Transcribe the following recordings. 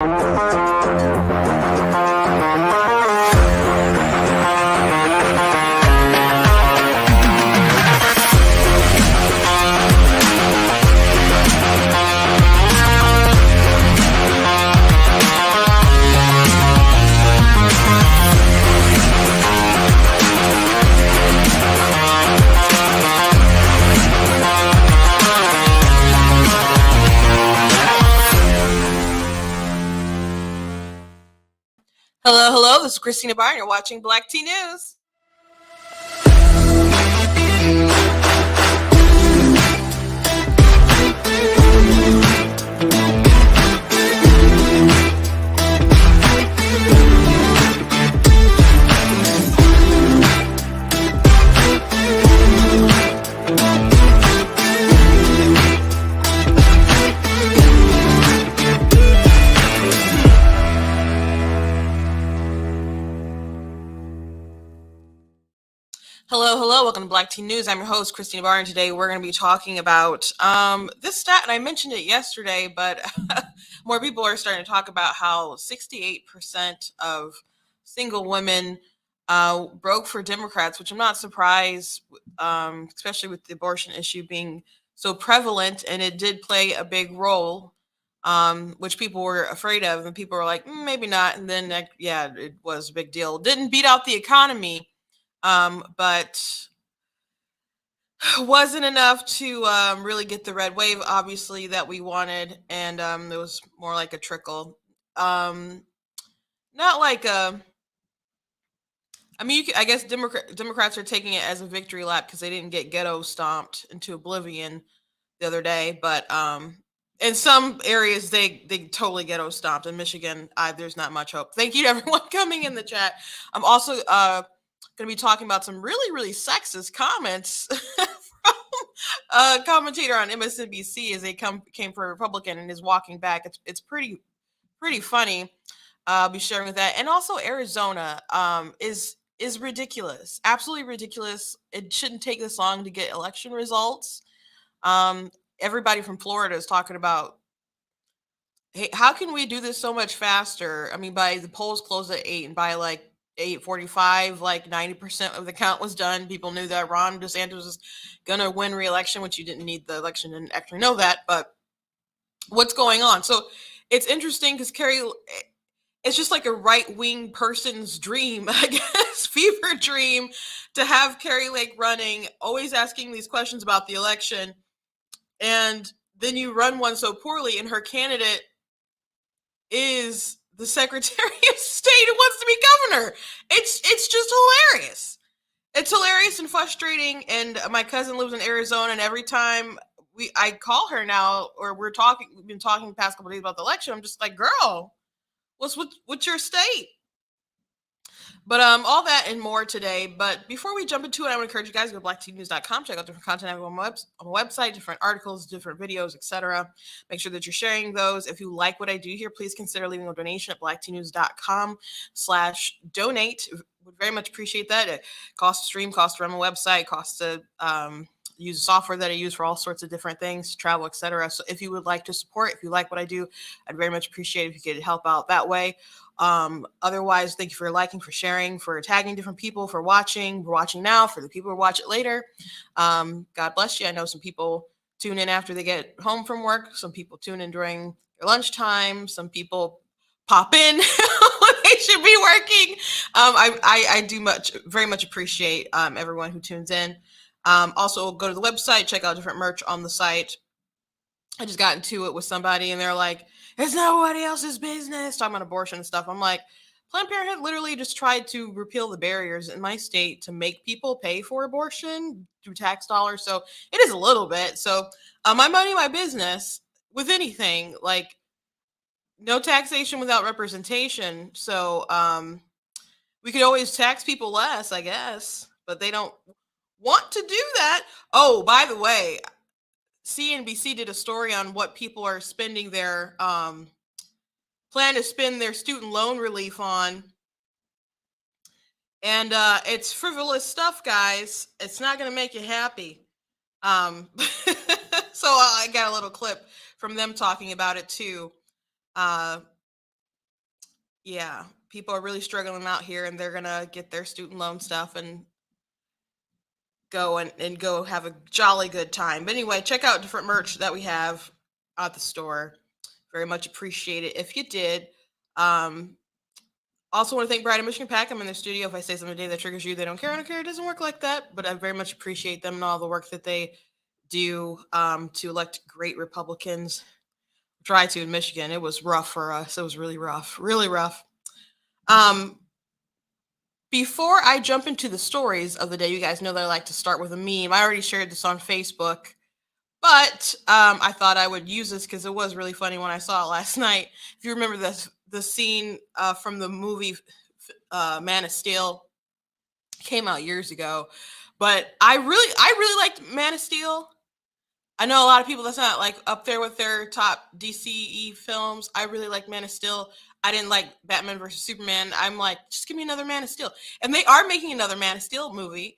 Hello, hello. This is Christina Barr, and you're watching Black Tea News. Hello, hello. Welcome to Black Tea News. I'm your host, Christina Barr, and today we're going to be talking about this stat, and I mentioned it yesterday, but more people are starting to talk about how 68% of single women broke for Democrats, which I'm not surprised, especially with the abortion issue being so prevalent, and it did play a big role, which people were afraid of, and people were like, maybe not, and then, yeah, it was a big deal. Didn't beat out the economy, but wasn't enough to really get the red wave, obviously, that we wanted, and it was more like a trickle. Not like a. I mean, I guess Democrats are taking it as a victory lap because they didn't get ghetto stomped into oblivion the other day, but in some areas they totally ghetto stomped. In Michigan, there's not much hope. Thank you to everyone coming in the chat. I'm also going to be talking about some really sexist comments from a commentator on MSNBC as they came for a Republican and is walking back. It's pretty funny. I'll be sharing with that. And also Arizona is ridiculous. Absolutely ridiculous. It shouldn't take this long to get election results. Everybody from Florida is talking about, hey, how can we do this so much faster? I mean, by the polls closed at 8, and by like 8:45, like 90% of the count was done. People knew that Ron DeSantis was going to win re-election, which you didn't need the election and actually know that. But what's going on? So it's interesting because Carrie, it's just like a right-wing person's dream, I guess, fever dream, to have Carrie Lake running, always asking these questions about the election. And then you run one so poorly, and her candidate is the Secretary of State who wants to be governor. It's just hilarious. It's hilarious and frustrating. And my cousin lives in Arizona, and every time I call her now, or we've been talking the past couple of days about the election, I'm just like, girl, what's your state? But all that and more today. But before we jump into it, I want to encourage you guys to go to blacktnews.com, check out different content on my website, different articles, different videos, etc. Make sure that you're sharing those. If you like what I do here, please consider leaving a donation at blacktnews.com/donate. Would very much appreciate that. It costs to stream, costs to run my website, costs to use software that I use for all sorts of different things, travel, etc. So if you would like to support, if you like what I do, I'd very much appreciate it if you could help out that way. Otherwise, thank you for liking, for sharing, for tagging different people, for watching. We're watching now. For the people who watch it later, God bless you. I know some people tune in after they get home from work. Some people tune in during their lunchtime. Some people pop in when they should be working. I do very much appreciate everyone who tunes in. Also, go to the website, check out different merch on the site. I just got into it with somebody, and they're like, it's nobody else's business, talking about abortion and stuff. I'm like, Planned Parenthood literally just tried to repeal the barriers in my state to make people pay for abortion through tax dollars. So it is a little bit. So my money, my business with anything, like no taxation without representation. So we could always tax people less, I guess, but they don't want to do that. Oh, by the way, CNBC did a story on what people are spending their plan to spend their student loan relief on. And it's frivolous stuff, guys. It's not going to make you happy. So I got a little clip from them talking about it too. Yeah, people are really struggling out here, and they're gonna get their student loan stuff and go have a jolly good time. But anyway, check out different merch that we have at the store. Very much appreciate it if you did. Um, Also want to thank Bride and Michigan Pack. I'm in their studio. If I say something today that triggers you, they don't care. I don't care. It doesn't work like that. But I very much appreciate them and all the work that they do to elect great Republicans. Try to in Michigan. It was rough for us. It was really rough, really rough. Um, Before I jump into the stories of the day, you guys know that I like to start with a meme. I already shared this on Facebook, but I thought I would use this because it was really funny when I saw it last night. If you remember the scene from the movie Man of Steel, came out years ago, but I really liked Man of Steel. I know a lot of people that's not like up there with their top DCE films. I really like Man of Steel. I didn't like Batman versus Superman. I'm like, just give me another Man of Steel. And they are making another Man of Steel movie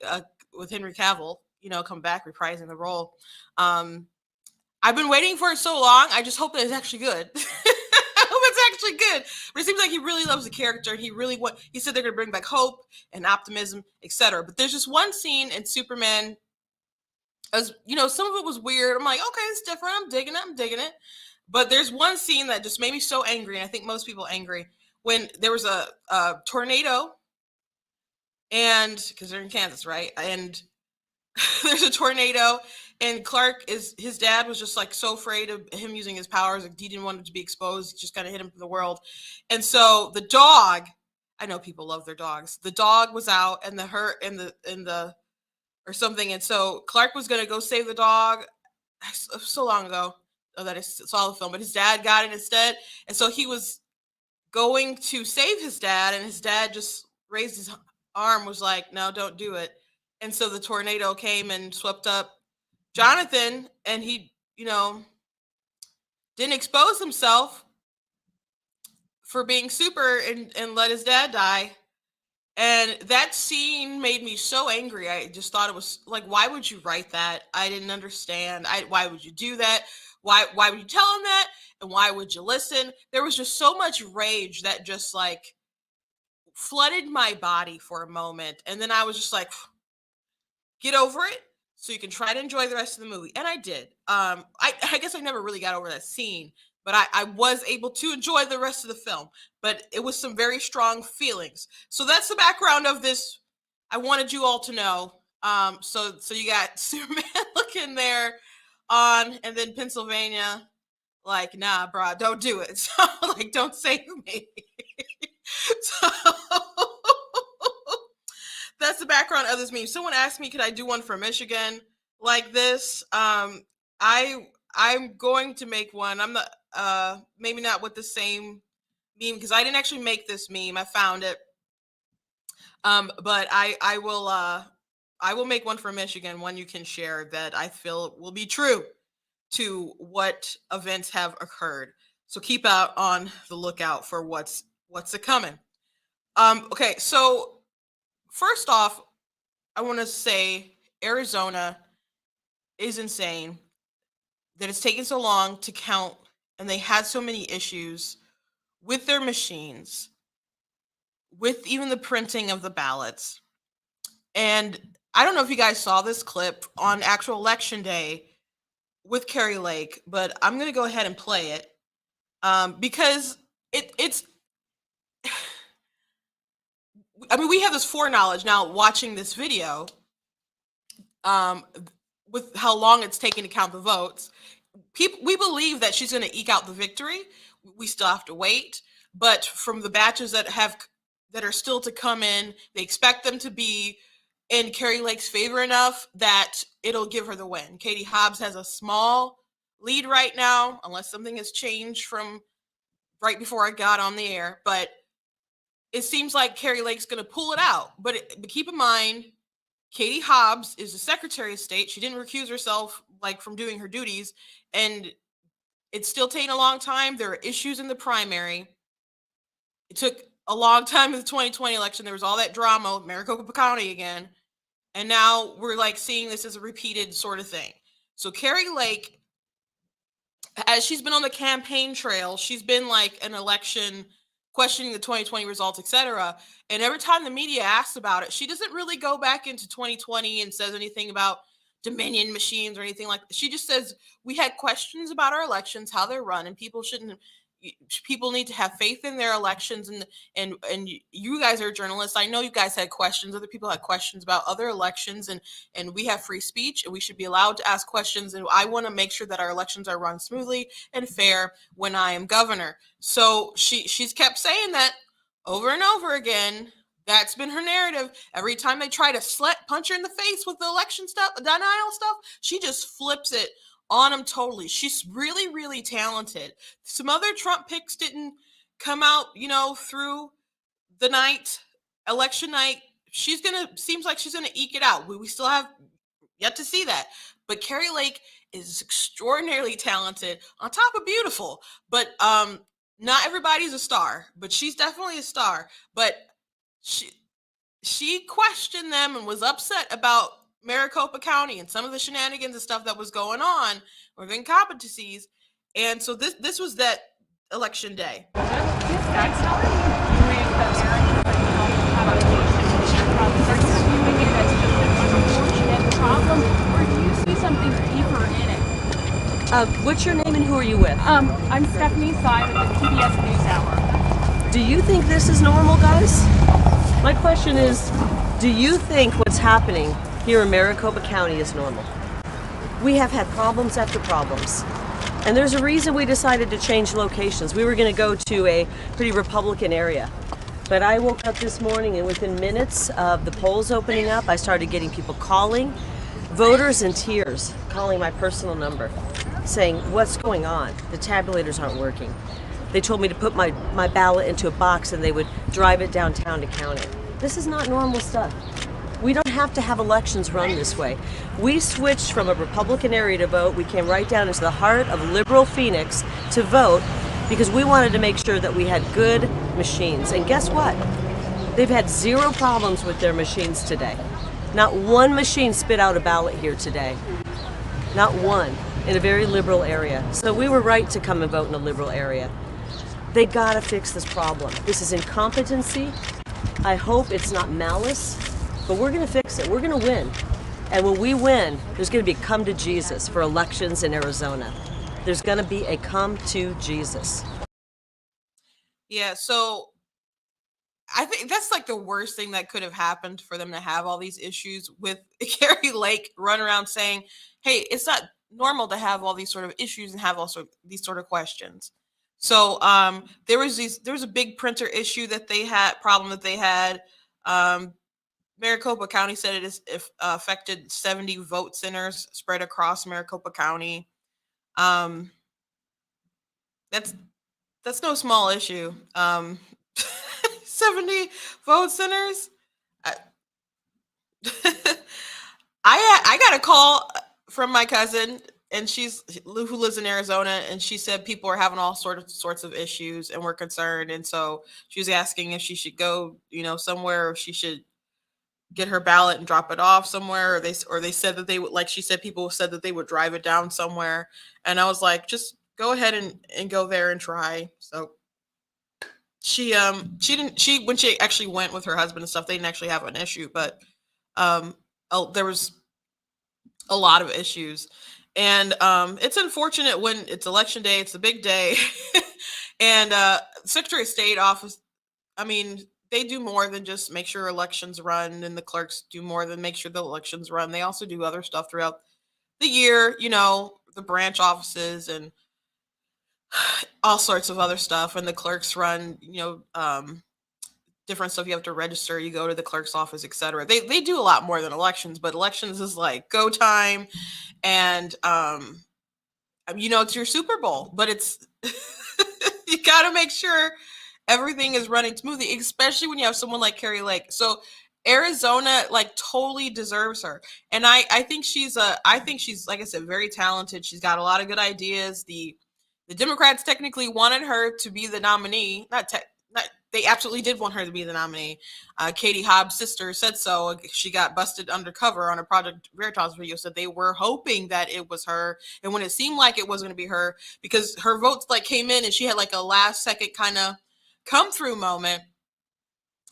with Henry Cavill, come back reprising the role. Um, I've been waiting for it so long. I just hope that it's actually good. I hope it's actually good. But it seems like he really loves the character, and he said they're going to bring back hope and optimism, etc. But there's just one scene in Superman, as some of it was weird. I'm like, okay, it's different. I'm digging it. I'm digging it. But there's one scene that just made me so angry, and I think most people angry, when there was a tornado, and because they're in Kansas, right? And there's a tornado, and Clark is his dad was just like so afraid of him using his powers, like he didn't want it to be exposed. He just kind of hid him from the world. And so the dog, I know people love their dogs. The dog was out, and the hurt in the or something, and so Clark was gonna go save the dog so long ago that I saw the film, but his dad got it instead, and so he was going to save his dad, and his dad just raised his arm, was like, no, don't do it. And so the tornado came and swept up Jonathan, and he didn't expose himself for being super, and let his dad die. And that scene made me so angry. I just thought it was like, why would you write that? I didn't understand. Why would you do that? Why would you tell him that? And why would you listen? There was just so much rage that just like flooded my body for a moment. And then I was just like, get over it so you can try to enjoy the rest of the movie. And I did. I guess I never really got over that scene, but I was able to enjoy the rest of the film. But it was some very strong feelings. So that's the background of this. I wanted you all to know. So you got Superman looking there on, and then Pennsylvania, like, nah, bro, don't do it. So like, don't save me. So that's the background of this meme. Someone asked me, could I do one for Michigan like this? I'm going to make one. I'm not maybe not with the same meme, because I didn't actually make this meme. I found it. But I will make one for Michigan, one you can share that I feel will be true to what events have occurred. So keep out on the lookout for what's a coming. Okay, so first off, I want to say Arizona is insane that it's taken so long to count, and they had so many issues with their machines, with even the printing of the ballots. And I don't know if you guys saw this clip on actual election day with Carrie Lake, but I'm going to go ahead and play it because it's. I mean, we have this foreknowledge now watching this video, um, with how long it's taken to count the votes. We believe that she's going to eke out the victory. We still have to wait, but from the batches that are still to come in, they expect them to be in Carrie Lake's favor enough that it'll give her the win. Katie Hobbs has a small lead right now, unless something has changed from right before I got on the air. But it seems like Carrie Lake's going to pull it out. But keep in mind, Katie Hobbs is the Secretary of State. She didn't recuse herself like from doing her duties, and it's still taking a long time. There are issues in the primary. It took a long time in the 2020 election. There was all that drama, Maricopa County again, and now we're like seeing this as a repeated sort of thing. So Carrie Lake, as she's been on the campaign trail, she's been like an election questioning the 2020 results, etc. And every time the media asks about it, she doesn't really go back into 2020 and says anything about Dominion machines or anything like that. She just says we had questions about our elections, how they're run, and people need to have faith in their elections. And you guys are journalists. I know you guys had questions. Other people had questions about other elections, and we have free speech, and we should be allowed to ask questions. And I want to make sure that our elections are run smoothly and fair when I am governor. So she's kept saying that over and over again. That's been her narrative. Every time they try to punch her in the face with the election stuff, denial stuff, she just flips it on them totally. She's really, really talented. Some other Trump picks didn't come out, through the night, election night. Seems like she's gonna eke it out. We still have yet to see that. But Carrie Lake is extraordinarily talented, on top of beautiful. But not everybody's a star, but she's definitely a star. But she questioned them and was upset about Maricopa County and some of the shenanigans and stuff that was going on with incompetencies. And so this was that election day. What's your name and who are you with? I'm Stephanie Sy with the PBS NewsHour. Do you think this is normal, guys? My question is, do you think what's happening here in Maricopa County is normal? We have had problems after problems. And there's a reason we decided to change locations. We were going to go to a pretty Republican area. But I woke up this morning and within minutes of the polls opening up, I started getting people calling, voters in tears, calling my personal number, saying, what's going on? The tabulators aren't working. They told me to put my ballot into a box and they would drive it downtown to count it. This is not normal stuff. We don't have to have elections run this way. We switched from a Republican area to vote. We came right down into the heart of liberal Phoenix to vote because we wanted to make sure that we had good machines. And guess what? They've had zero problems with their machines today. Not one machine spit out a ballot here today. Not one, in a very liberal area. So we were right to come and vote in a liberal area. They gotta fix this problem. This is incompetency. I hope it's not malice, but we're gonna fix it. We're gonna win. And when we win, there's gonna be a come to Jesus for elections in Arizona. There's gonna be a come to Jesus. Yeah, so I think that's like the worst thing that could have happened for them to have all these issues with Carrie Lake run around saying, hey, it's not normal to have all these sort of issues and have also these sort of questions. So there was a big printer issue that they had, problem that they had. Maricopa County said it affected 70 vote centers spread across Maricopa County. That's no small issue. 70 vote centers. I got a call from my cousin, and who lives in Arizona, and she said people are having all sorts of issues, and we're concerned. And so she was asking if she should go, somewhere, or if she should get her ballot and drop it off somewhere, or they said that they would, like she said, people said that they would drive it down somewhere. And I was like, just go ahead and go there and try. So she when she actually went with her husband and stuff, they didn't actually have an issue, but there was a lot of issues. And it's unfortunate when it's election day, it's a big day. And Secretary of State office, I mean, they do more than just make sure elections run, and the clerks do more than make sure the elections run. They also do other stuff throughout the year, the branch offices and all sorts of other stuff. And the clerks run, different stuff. You have to register, you go to the clerk's office, etc. They do a lot more than elections, but elections is like go time. And it's your Super Bowl, but it's you got to make sure everything is running smoothly, especially when you have someone like Carrie Lake. So Arizona totally deserves her. And I think she's like I said, very talented. She's got a lot of good ideas. The Democrats technically wanted her to be the nominee. They absolutely did want her to be the nominee. Katie Hobbs' sister said so. She got busted undercover on a Project Veritas video, said they were hoping that it was her. And when it seemed like it wasn't going to be her, because her votes came in and she had a last second kind of come through moment,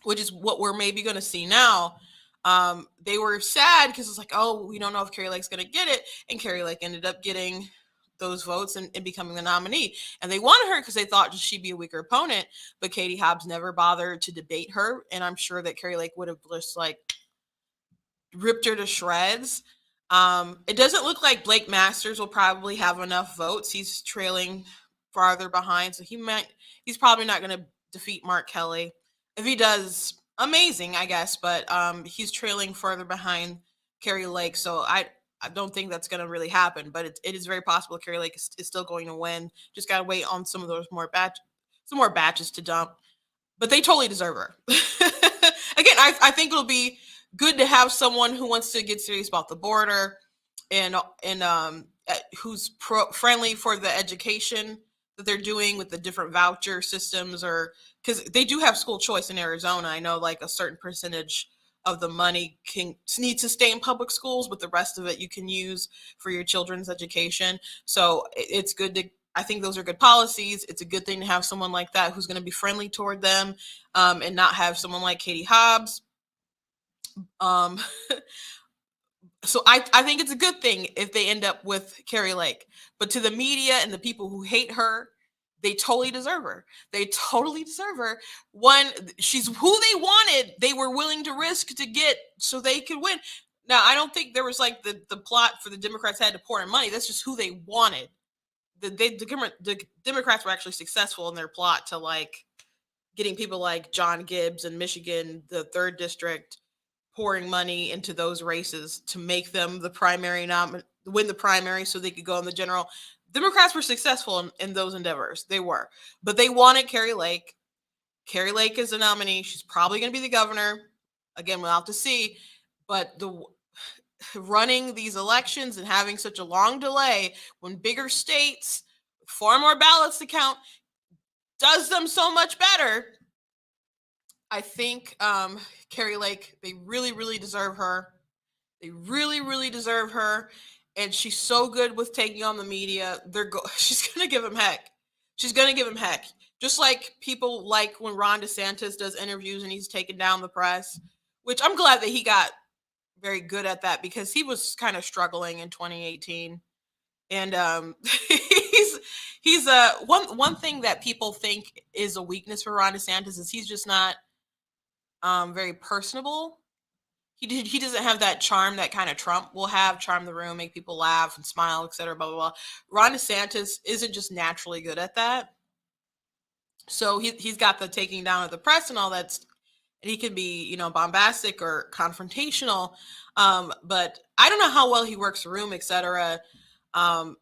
which is what we're maybe going to see now. They were sad because it's like, oh, we don't know if Carrie Lake's going to get it, and Carrie Lake ended up getting those votes and becoming the nominee. And they wanted her because they thought she'd be a weaker opponent, but Katie Hobbs never bothered to debate her, and I'm sure that Carrie Lake would have just like ripped her to shreds. It doesn't look like Blake Masters will probably have enough votes. He's trailing farther behind, so he's probably not going to defeat Mark Kelly. If he does, amazing, I guess, but he's trailing further behind Carrie Lake, so I don't think that's going to really happen, but it is very possible Carrie Lake is still going to win. Just got to wait on some of those more batches to dump, but they totally deserve her. Again, I think it'll be good to have someone who wants to get serious about the border and who's friendly for the education that they're doing with the different voucher systems, or because they do have school choice in Arizona. I know like a certain percentage of the money needs to stay in public schools, but the rest of it you can use for your children's education. So it's good to, I think those are good policies. It's a good thing to have someone like that who's going to be friendly toward them, and not have someone like Katie Hobbs. So I think it's a good thing if they end up with Carrie Lake. But to the media and the people who hate her, they totally deserve her. They totally deserve her. One, she's who they wanted. They were willing to risk to get so they could win. Now, I don't think there was like the plot for the Democrats had to pour in money. That's just who they wanted. The Democrats were actually successful in their plot to like getting people like John Gibbs in Michigan, the 3rd district, pouring money into those races to make them the primary win the primary so they could go in the general. Democrats were successful in those endeavors. They were. But they wanted Carrie Lake. Carrie Lake is a nominee. She's probably going to be the governor. Again, we'll have to see. But the running these elections and having such a long delay when bigger states, far more ballots to count, does them so much better. I think Carrie Lake, they really, really deserve her. They really, really deserve her. And she's so good with taking on the media. She's going to give him heck. She's going to give him heck. Just like people like when Ron DeSantis does interviews and he's taking down the press, which I'm glad that he got very good at that because he was kind of struggling in 2018. And he's one thing that people think is a weakness for Ron DeSantis is he's just not very personable. He doesn't have that charm that kind of Trump will have, charm the room, make people laugh and smile, etc. Blah, blah, blah. Ron DeSantis isn't just naturally good at that. So he's got the taking down of the press and all that. And he can be, bombastic or confrontational. But I don't know how well he works the room, etc.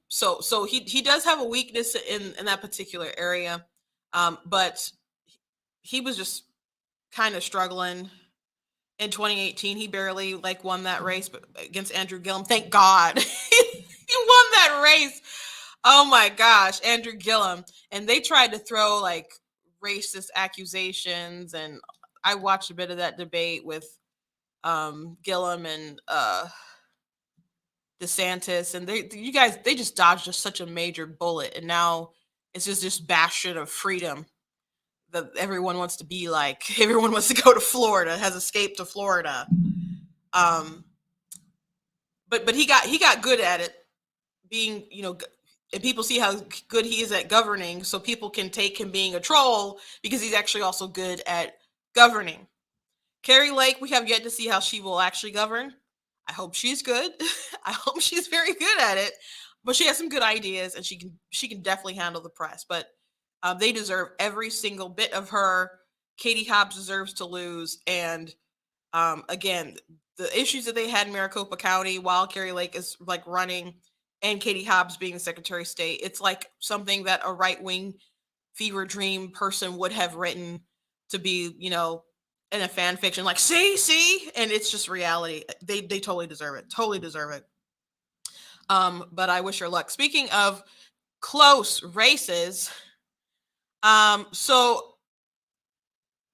So he does have a weakness in that particular area. But he was just kind of struggling in 2018. He barely won that race, but against Andrew Gillum, thank God he won that race. Oh my gosh, Andrew Gillum. And they tried to throw racist accusations, and I watched a bit of that debate with Gillum and DeSantis, and they just dodged just such a major bullet, and now it's just this bastion of freedom that everyone wants to be like. Everyone wants to go to Florida, has escaped to Florida. But he got good at it, being, and people see how good he is at governing, so people can take him being a troll because he's actually also good at governing. Carrie Lake, we have yet to see how she will actually govern. I hope she's good. I hope she's very good at it, but she has some good ideas, and she can definitely handle the press. But they deserve every single bit of her. Katie Hobbs deserves to lose. And again, the issues that they had in Maricopa County while Carrie Lake is running, and Katie Hobbs being the Secretary of State, it's like something that a right-wing fever dream person would have written to be, in a fan fiction, see, and it's just reality. They totally deserve it. Totally deserve it. But I wish her luck. Speaking of close races, so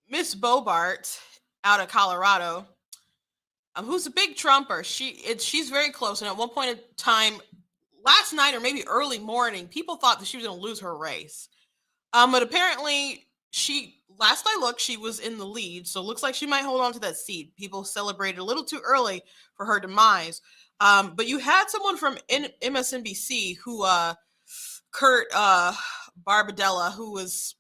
Miss Boebert out of Colorado, who's a big Trumper, she's very close. And at one point in time, last night or maybe early morning, people thought that she was going to lose her race. But apparently last I looked, she was in the lead, so it looks like she might hold on to that seat. People celebrated a little too early for her demise. But you had someone from MSNBC who Kurt Bardella, who was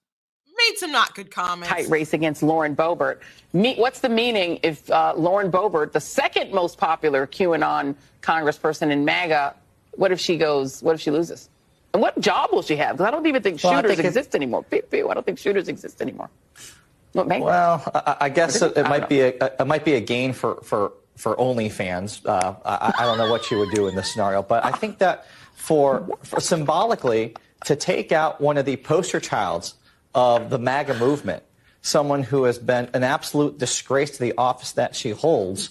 made some not good comments. Tight race against Lauren Boebert. What's the meaning if Lauren Boebert, the second most popular QAnon congressperson in MAGA, what if she loses? And what job will she have? Because I don't even think shooters exist anymore. I don't think shooters exist anymore. Well, I guess it might be a gain for OnlyFans. I don't know what she would do in this scenario, but I think that for symbolically to take out one of the poster childs of the MAGA movement, someone who has been an absolute disgrace to the office that she holds,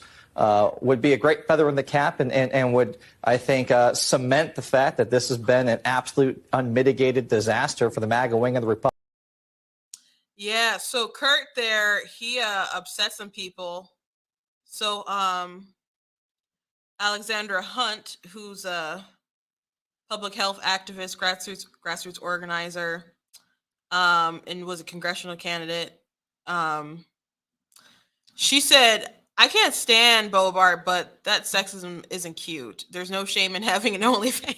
would be a great feather in the cap and would, I think, cement the fact that this has been an absolute unmitigated disaster for the MAGA wing of the Republic. Yeah, so Kurt there, he upset some people. So Alexandra Hunt, who's a public health activist, grassroots organizer, and was a congressional candidate. She said, I can't stand Boebert, but that sexism isn't cute. There's no shame in having an OnlyFans.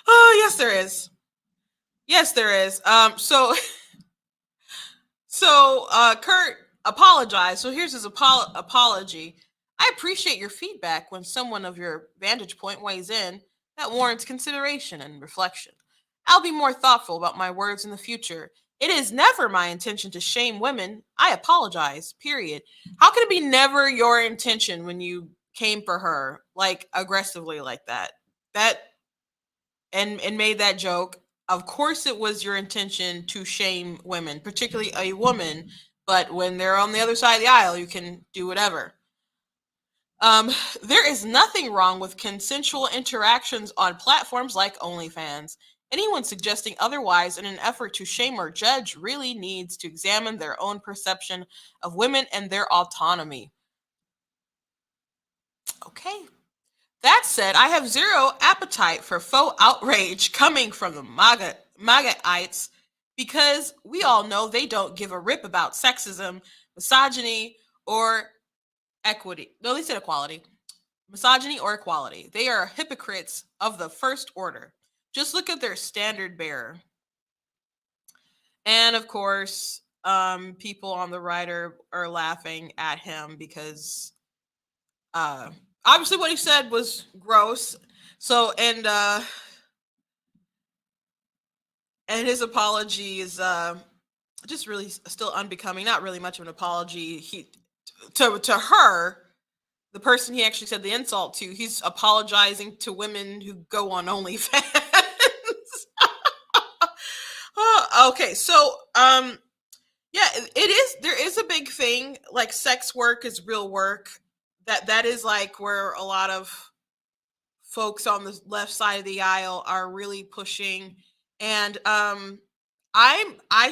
Oh, yes, there is. Yes, there is. So Kurt apologized. So here's his apology. I appreciate your feedback when someone of your vantage point weighs in. That warrants consideration and reflection. I'll be more thoughtful about my words in the future. It is never my intention to shame women. I apologize, period. How can it be never your intention when you came for her, like, aggressively like that? And made that joke. Of course it was your intention to shame women, particularly a woman, but when they're on the other side of the aisle, you can do whatever. There is nothing wrong with consensual interactions on platforms like OnlyFans. Anyone suggesting otherwise in an effort to shame or judge really needs to examine their own perception of women and their autonomy. Okay. That said, I have zero appetite for faux outrage coming from the MAGAites because we all know they don't give a rip about sexism, misogyny, or equity. No, they said equality. Misogyny or equality. They are hypocrites of the first order. Just look at their standard bearer. And of course, people on the right are laughing at him because obviously what he said was gross. So, and his apology is just really still unbecoming. Not really much of an apology. To her, the person he actually said the insult to, he's apologizing to women who go on OnlyFans. Okay, so yeah, there is a big thing, like sex work is real work. That is like where a lot of folks on the left side of the aisle are really pushing. And I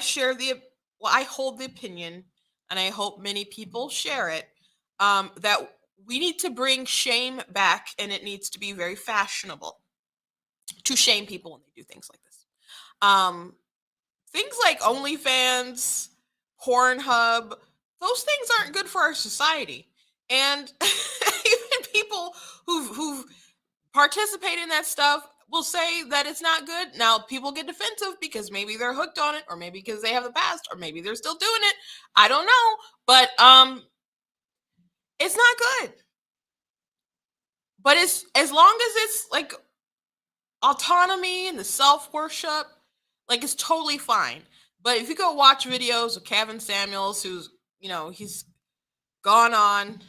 hold the opinion, and I hope many people share it, that we need to bring shame back, and it needs to be very fashionable to shame people when they do things like this. Things like OnlyFans, Pornhub, those things aren't good for our society. And even people who've participated in that stuff will say that it's not good. Now, people get defensive because maybe they're hooked on it, or maybe because they have the past, or maybe they're still doing it. I don't know. But it's not good. But it's, as long as it's like autonomy and the self-worship, like, it's totally fine. But if you go watch videos of Kevin Samuels, who's, he's gone on,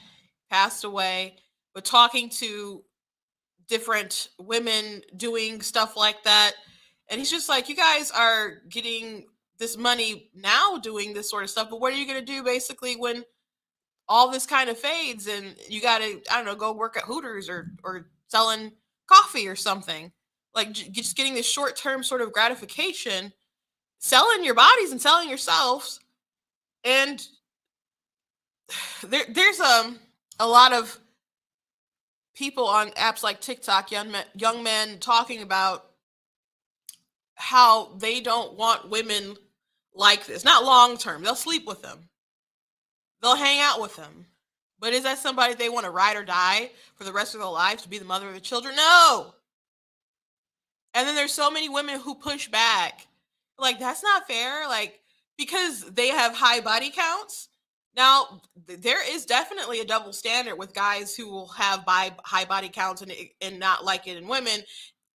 passed away, but talking to different women doing stuff like that. And he's just like, you guys are getting this money now doing this sort of stuff, but what are you going to do basically when all this kind of fades and you got to, I don't know, go work at Hooters or selling coffee or something? Like, just getting this short-term sort of gratification, selling your bodies and selling yourselves. And there's a lot of people on apps like TikTok, young men talking about how they don't want women like this. Not long term. They'll sleep with them. They'll hang out with them. But is that somebody they want to ride or die for the rest of their lives to be the mother of their children? No. And then there's so many women who push back. Like, that's not fair. Like, because they have high body counts. Now, there is definitely a double standard with guys who will have high body counts and not like it in women,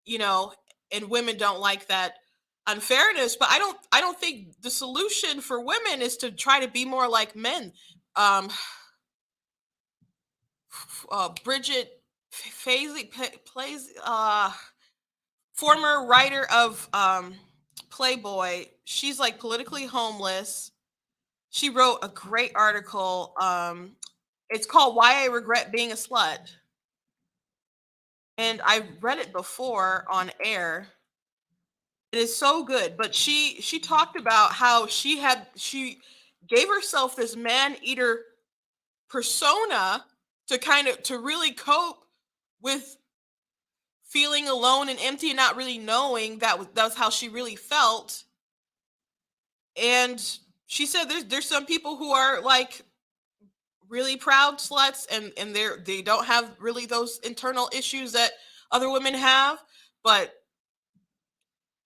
and women don't like that unfairness. But I don't think the solution for women is to try to be more like men. Bridget Faisley plays former writer of Playboy. She's like politically homeless. She wrote a great article. It's called "Why I Regret Being a Slut," and I read it before on air. It is so good. But she talked about how she gave herself this man eater persona to really cope with feeling alone and empty and not really knowing that was how she really felt. And she said there's some people who are like really proud sluts and they don't have really those internal issues that other women have, but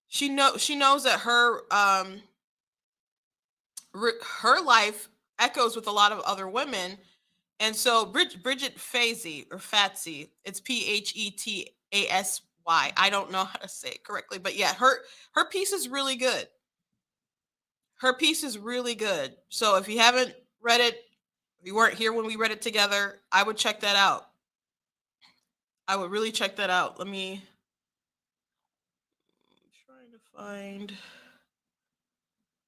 she knows that her life echoes with a lot of other women. And so Bridget Faisley, or Fatsy, it's Phetasy. I don't know how to say it correctly, but yeah, her piece is really good. Her piece is really good. So if you haven't read it, if you weren't here when we read it together, I would check that out. I would really check that out. I'm trying to find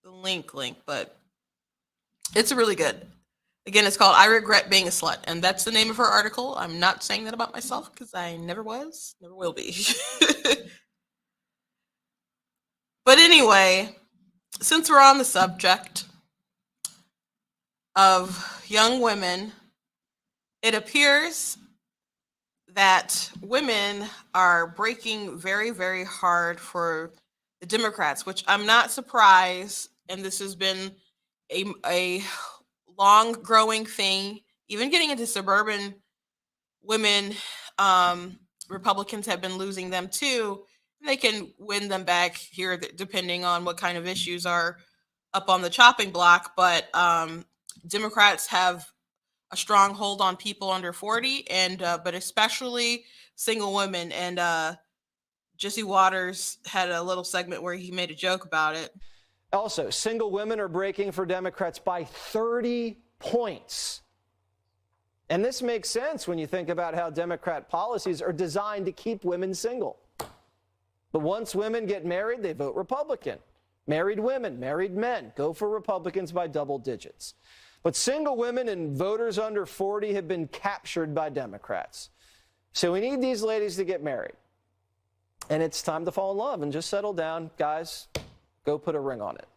the link, but it's really good. Again, it's called "I Regret Being a Slut," and that's the name of her article. I'm not saying that about myself because I never was, never will be. But anyway, since we're on the subject of young women, it appears that women are breaking very, very hard for the Democrats, which I'm not surprised. And this has been a long growing thing, even getting into suburban women. Republicans have been losing them too. And they can win them back here depending on what kind of issues are up on the chopping block. But Democrats have a strong hold on people under 40, and but especially single women. And Jesse Waters had a little segment where he made a joke about it. Also, single women are breaking for Democrats by 30 points. And this makes sense when you think about how Democrat policies are designed to keep women single. But once women get married, they vote Republican. Married women, married men go for Republicans by double digits. But single women and voters under 40 have been captured by Democrats. So we need these ladies to get married. And it's time to fall in love and just settle down. Guys, go put a ring on it.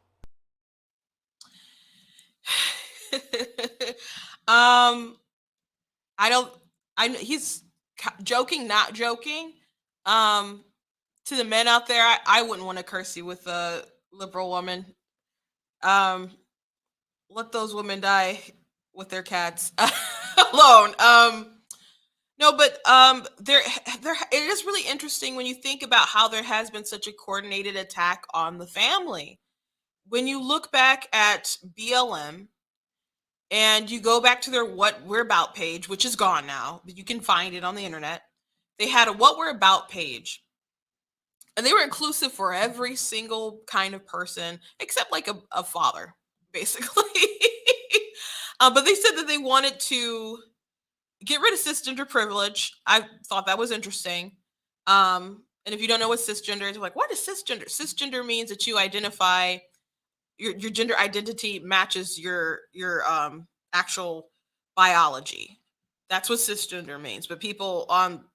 He's joking, not joking. To the men out there, I wouldn't want to curse you with a liberal woman. Let those women die with their cats alone. No, but it is really interesting when you think about how there has been such a coordinated attack on the family. When you look back at BLM and you go back to their What We're About page, which is gone now, but you can find it on the internet. They had a What We're About page, and they were inclusive for every single kind of person except like a father, basically. But they said that they wanted to get rid of cisgender privilege. I thought that was interesting. And if you don't know what cisgender is, you're like, what is cisgender? Cisgender means that you identify, your gender identity matches your actual biology. That's what cisgender means. But people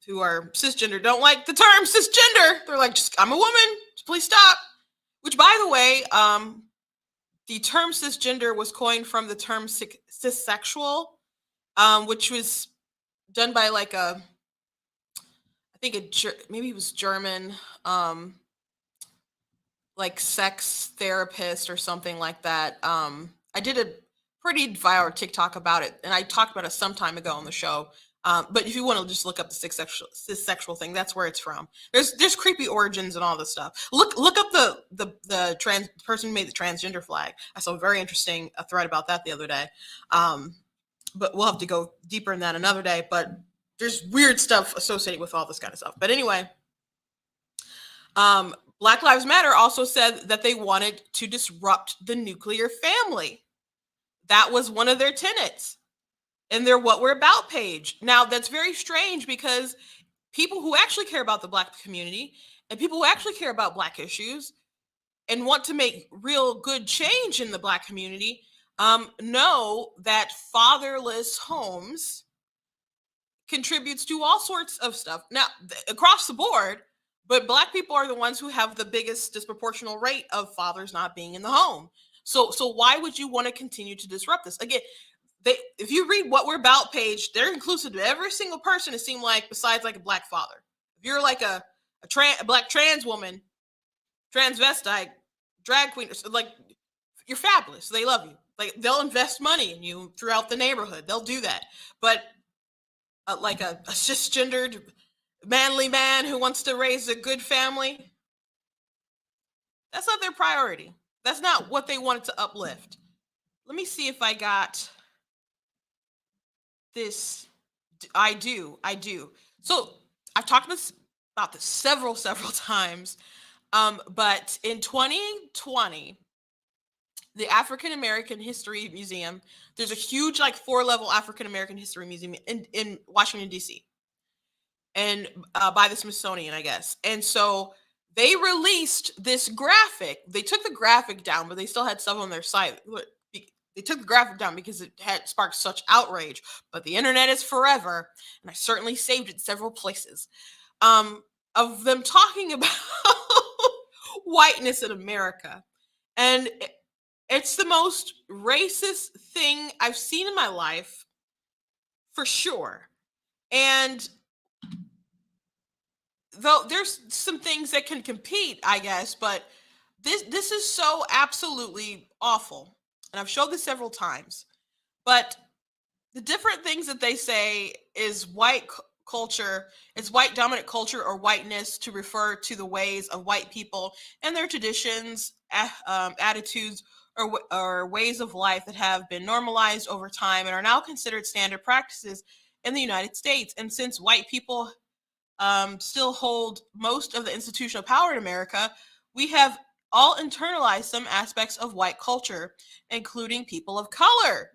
who are cisgender don't like the term cisgender. They're like, I'm a woman, please stop. Which, by the way, the term cisgender was coined from the term cissexual, which was done by like maybe it was German like sex therapist or something like that. I did a pretty viral TikTok about it, and I talked about it some time ago on the show. But if you want to just look up the cis sexual thing, that's where it's from. There's creepy origins and all this stuff. Look up the trans person who made the transgender flag. I saw a very interesting thread about that the other day. But we'll have to go deeper in that another day. But there's weird stuff associated with all this kind of stuff. But anyway, Black Lives Matter also said that they wanted to disrupt the nuclear family. That was one of their tenets in their What We're About page. Now, that's very strange because people who actually care about the Black community and people who actually care about Black issues and want to make real good change in the Black community know that fatherless homes contributes to all sorts of stuff. Now, across the board, but Black people are the ones who have the biggest disproportional rate of fathers not being in the home. So why would you want to continue to disrupt this? Again, if you read What We're About page, they're inclusive to every single person, it seemed like, besides like a Black father. If you're like a Black trans woman, transvestite, drag queen, like, you're fabulous. They love you. Like, they'll invest money in you throughout the neighborhood. They'll do that. But like a cisgendered manly man who wants to raise a good family, that's not their priority. That's not what they wanted to uplift. Let me see if I got this. I do. So I've talked about this several times. But in 2020, the African American History Museum, there's a huge, like, 4-level African American History Museum in Washington, D.C. and by the Smithsonian, I guess. And so they released this graphic. They took the graphic down, but they still had stuff on their site. They took the graphic down because it had sparked such outrage. But the internet is forever, and I certainly saved it several places, of them talking about whiteness in America. And it's the most racist thing I've seen in my life, for sure. And though there's some things that can compete, I guess, but this is so absolutely awful. And I've showed this several times. But the different things that they say is white culture, it's white dominant culture or whiteness to refer to the ways of white people and their traditions, attitudes, or ways of life that have been normalized over time and are now considered standard practices in the United States. And since white people still hold most of the institutional power in America, we have all internalized some aspects of white culture, including people of color.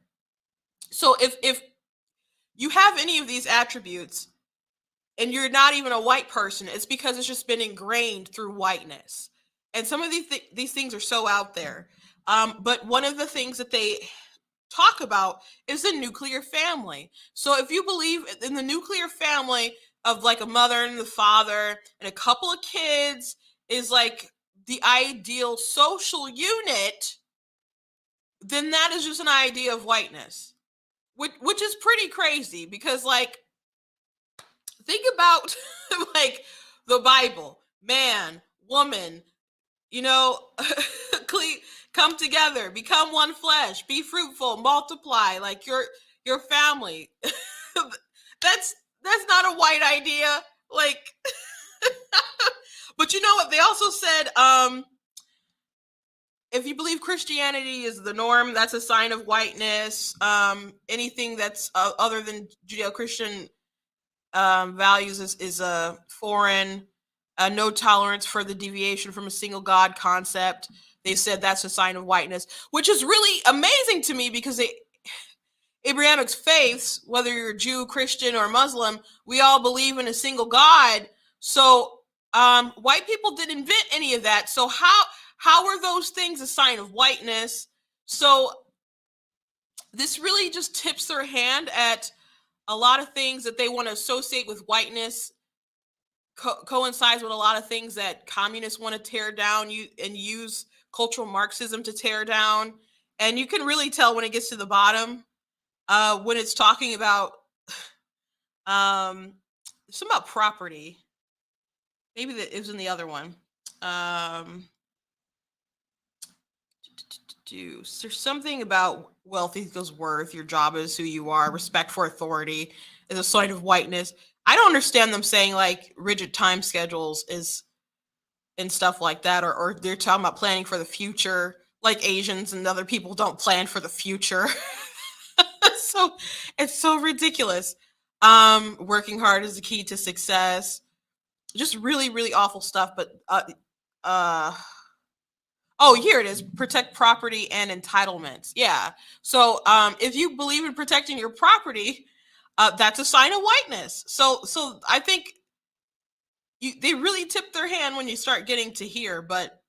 So if you have any of these attributes and you're not even a white person, it's because it's just been ingrained through whiteness. And some of these things are so out there. But one of the things that they talk about is the nuclear family. So if you believe in the nuclear family of like a mother and the father and a couple of kids is like the ideal social unit, then that is just an idea of whiteness, which is pretty crazy because, like, think about like the Bible, man, woman, come together, become one flesh, be fruitful, multiply, like your family. That's not a white idea, like. But you know what? They also said, if you believe Christianity is the norm, that's a sign of whiteness. Anything that's other than Judeo-Christian values is a foreign. No tolerance for the deviation from a single God concept. They said that's a sign of whiteness, which is really amazing to me because Abrahamic faiths, whether you're Jew, Christian, or Muslim, we all believe in a single God. So white people didn't invent any of that. So how are those things a sign of whiteness? So this really just tips their hand at a lot of things that they want to associate with whiteness. Coincides with a lot of things that communists want to tear down and use cultural Marxism to tear down. And you can really tell when it gets to the bottom, when it's talking about something about property. Maybe it was in the other one. introduce. There's something about wealth equals worth. Your job is who you are. Respect for authority is a sign of whiteness. I don't understand them saying like rigid time schedules is and stuff like that, or they're talking about planning for the future, like Asians and other people don't plan for the future. So it's so ridiculous. Working hard is the key to success. Just really, really awful stuff. But uh, oh, here it is: protect property and entitlements. Yeah. So if you believe in protecting your property, that's a sign of whiteness. So I think they really tip their hand when you start getting to here. But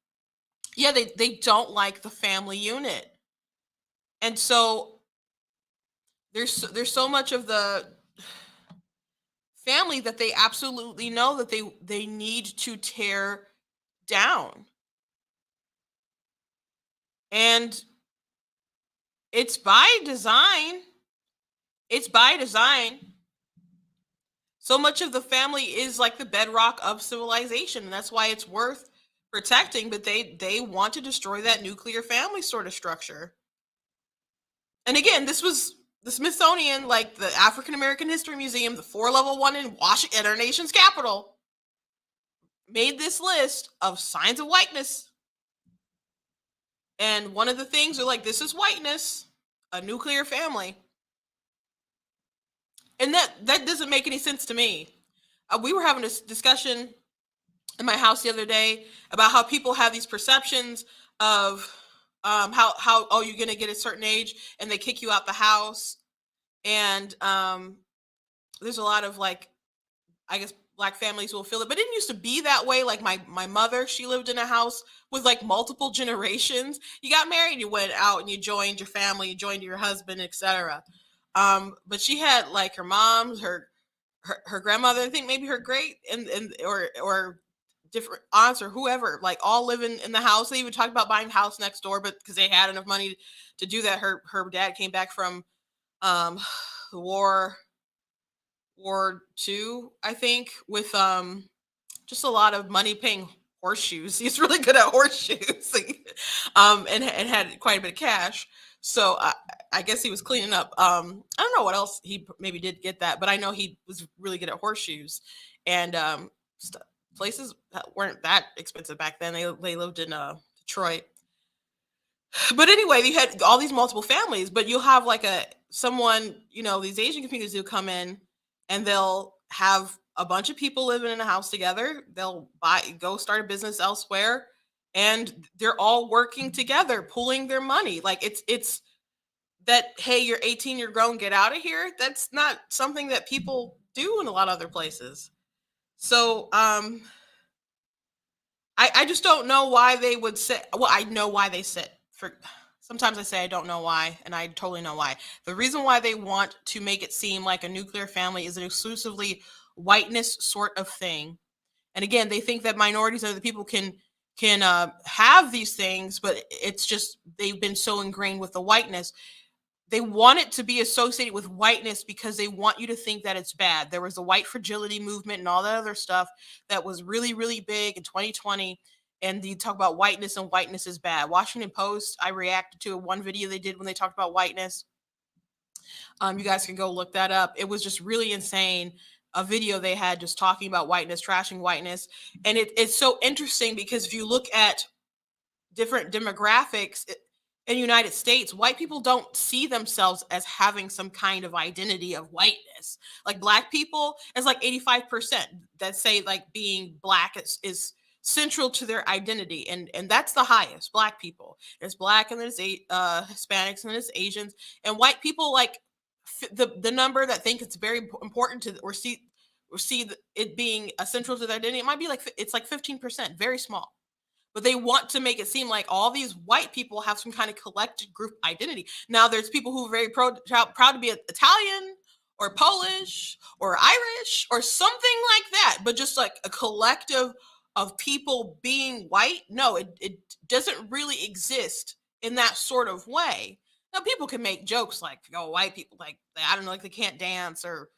yeah, they don't like the family unit, and so there's so much of the family that they absolutely know that they need to tear down. And it's by design. It's by design. So much of the family is like the bedrock of civilization, and that's why it's worth protecting, but they want to destroy that nuclear family sort of structure. And again, this was the Smithsonian, like the African American History Museum, the 4-level one in Washington, our nation's capital, made this list of signs of whiteness. And one of the things are like, this is whiteness, a nuclear family. And that doesn't make any sense to me. We were having this discussion in my house the other day about how people have these perceptions of how oh, you're gonna get a certain age and they kick you out the house. And there's a lot of like, I guess black families will feel it, but it didn't used to be that way. Like my mother, she lived in a house with like multiple generations. You got married, you went out and you joined your family, you joined your husband, etc. But she had like her mom, her grandmother, I think maybe her great and or different aunts or whoever, like all living in the house. They even talked about buying a house next door, but because they had enough money to do that. Her dad came back from the War II, I think, with just a lot of money paying horseshoes. He's really good at horseshoes, and had quite a bit of cash. So I guess he was cleaning up. I don't know what else he maybe did get that, but I know he was really good at horseshoes, and places that weren't that expensive back then. They lived in Detroit. But anyway, you had all these multiple families, but you'll have like someone, these Asian communities who come in and they'll have a bunch of people living in a house together. They'll go start a business elsewhere, and they're all working together, pooling their money. Like it's that, hey, you're 18, you're grown, get out of here. That's not something that people do in a lot of other places. So I just don't know why they would say, well, I know why they sit for. Sometimes I say I don't know why, and I totally know why. The reason why they want to make it seem like a nuclear family is an exclusively whiteness sort of thing. And again, they think that minorities and other people can have these things, but it's just they've been so ingrained with the whiteness. They want it to be associated with whiteness because they want you to think that it's bad. There was the white fragility movement and all that other stuff that was really, really big in 2020. And you talk about whiteness and whiteness is bad. Washington Post, I reacted to one video they did when they talked about whiteness. You guys can go look that up. It was just really insane. A video they had just talking about whiteness, trashing whiteness. And it's so interesting because if you look at different demographics in the United States, white people don't see themselves as having some kind of identity of whiteness. Like black people, it's like 85% that say like being black is central to their identity, and that's the highest. Black people, there's black, and there's Hispanics, and there's Asians, and white people like the number that think it's very important to or see it being essential to their identity. It might be like it's like 15%, very small. But they want to make it seem like all these white people have some kind of collective group identity. Now, there's people who are very proud to be Italian or Polish or Irish or something like that, but just like a collective of people being white. No, it doesn't really exist in that sort of way. Now, people can make jokes like, white people, like, I don't know, like they can't dance or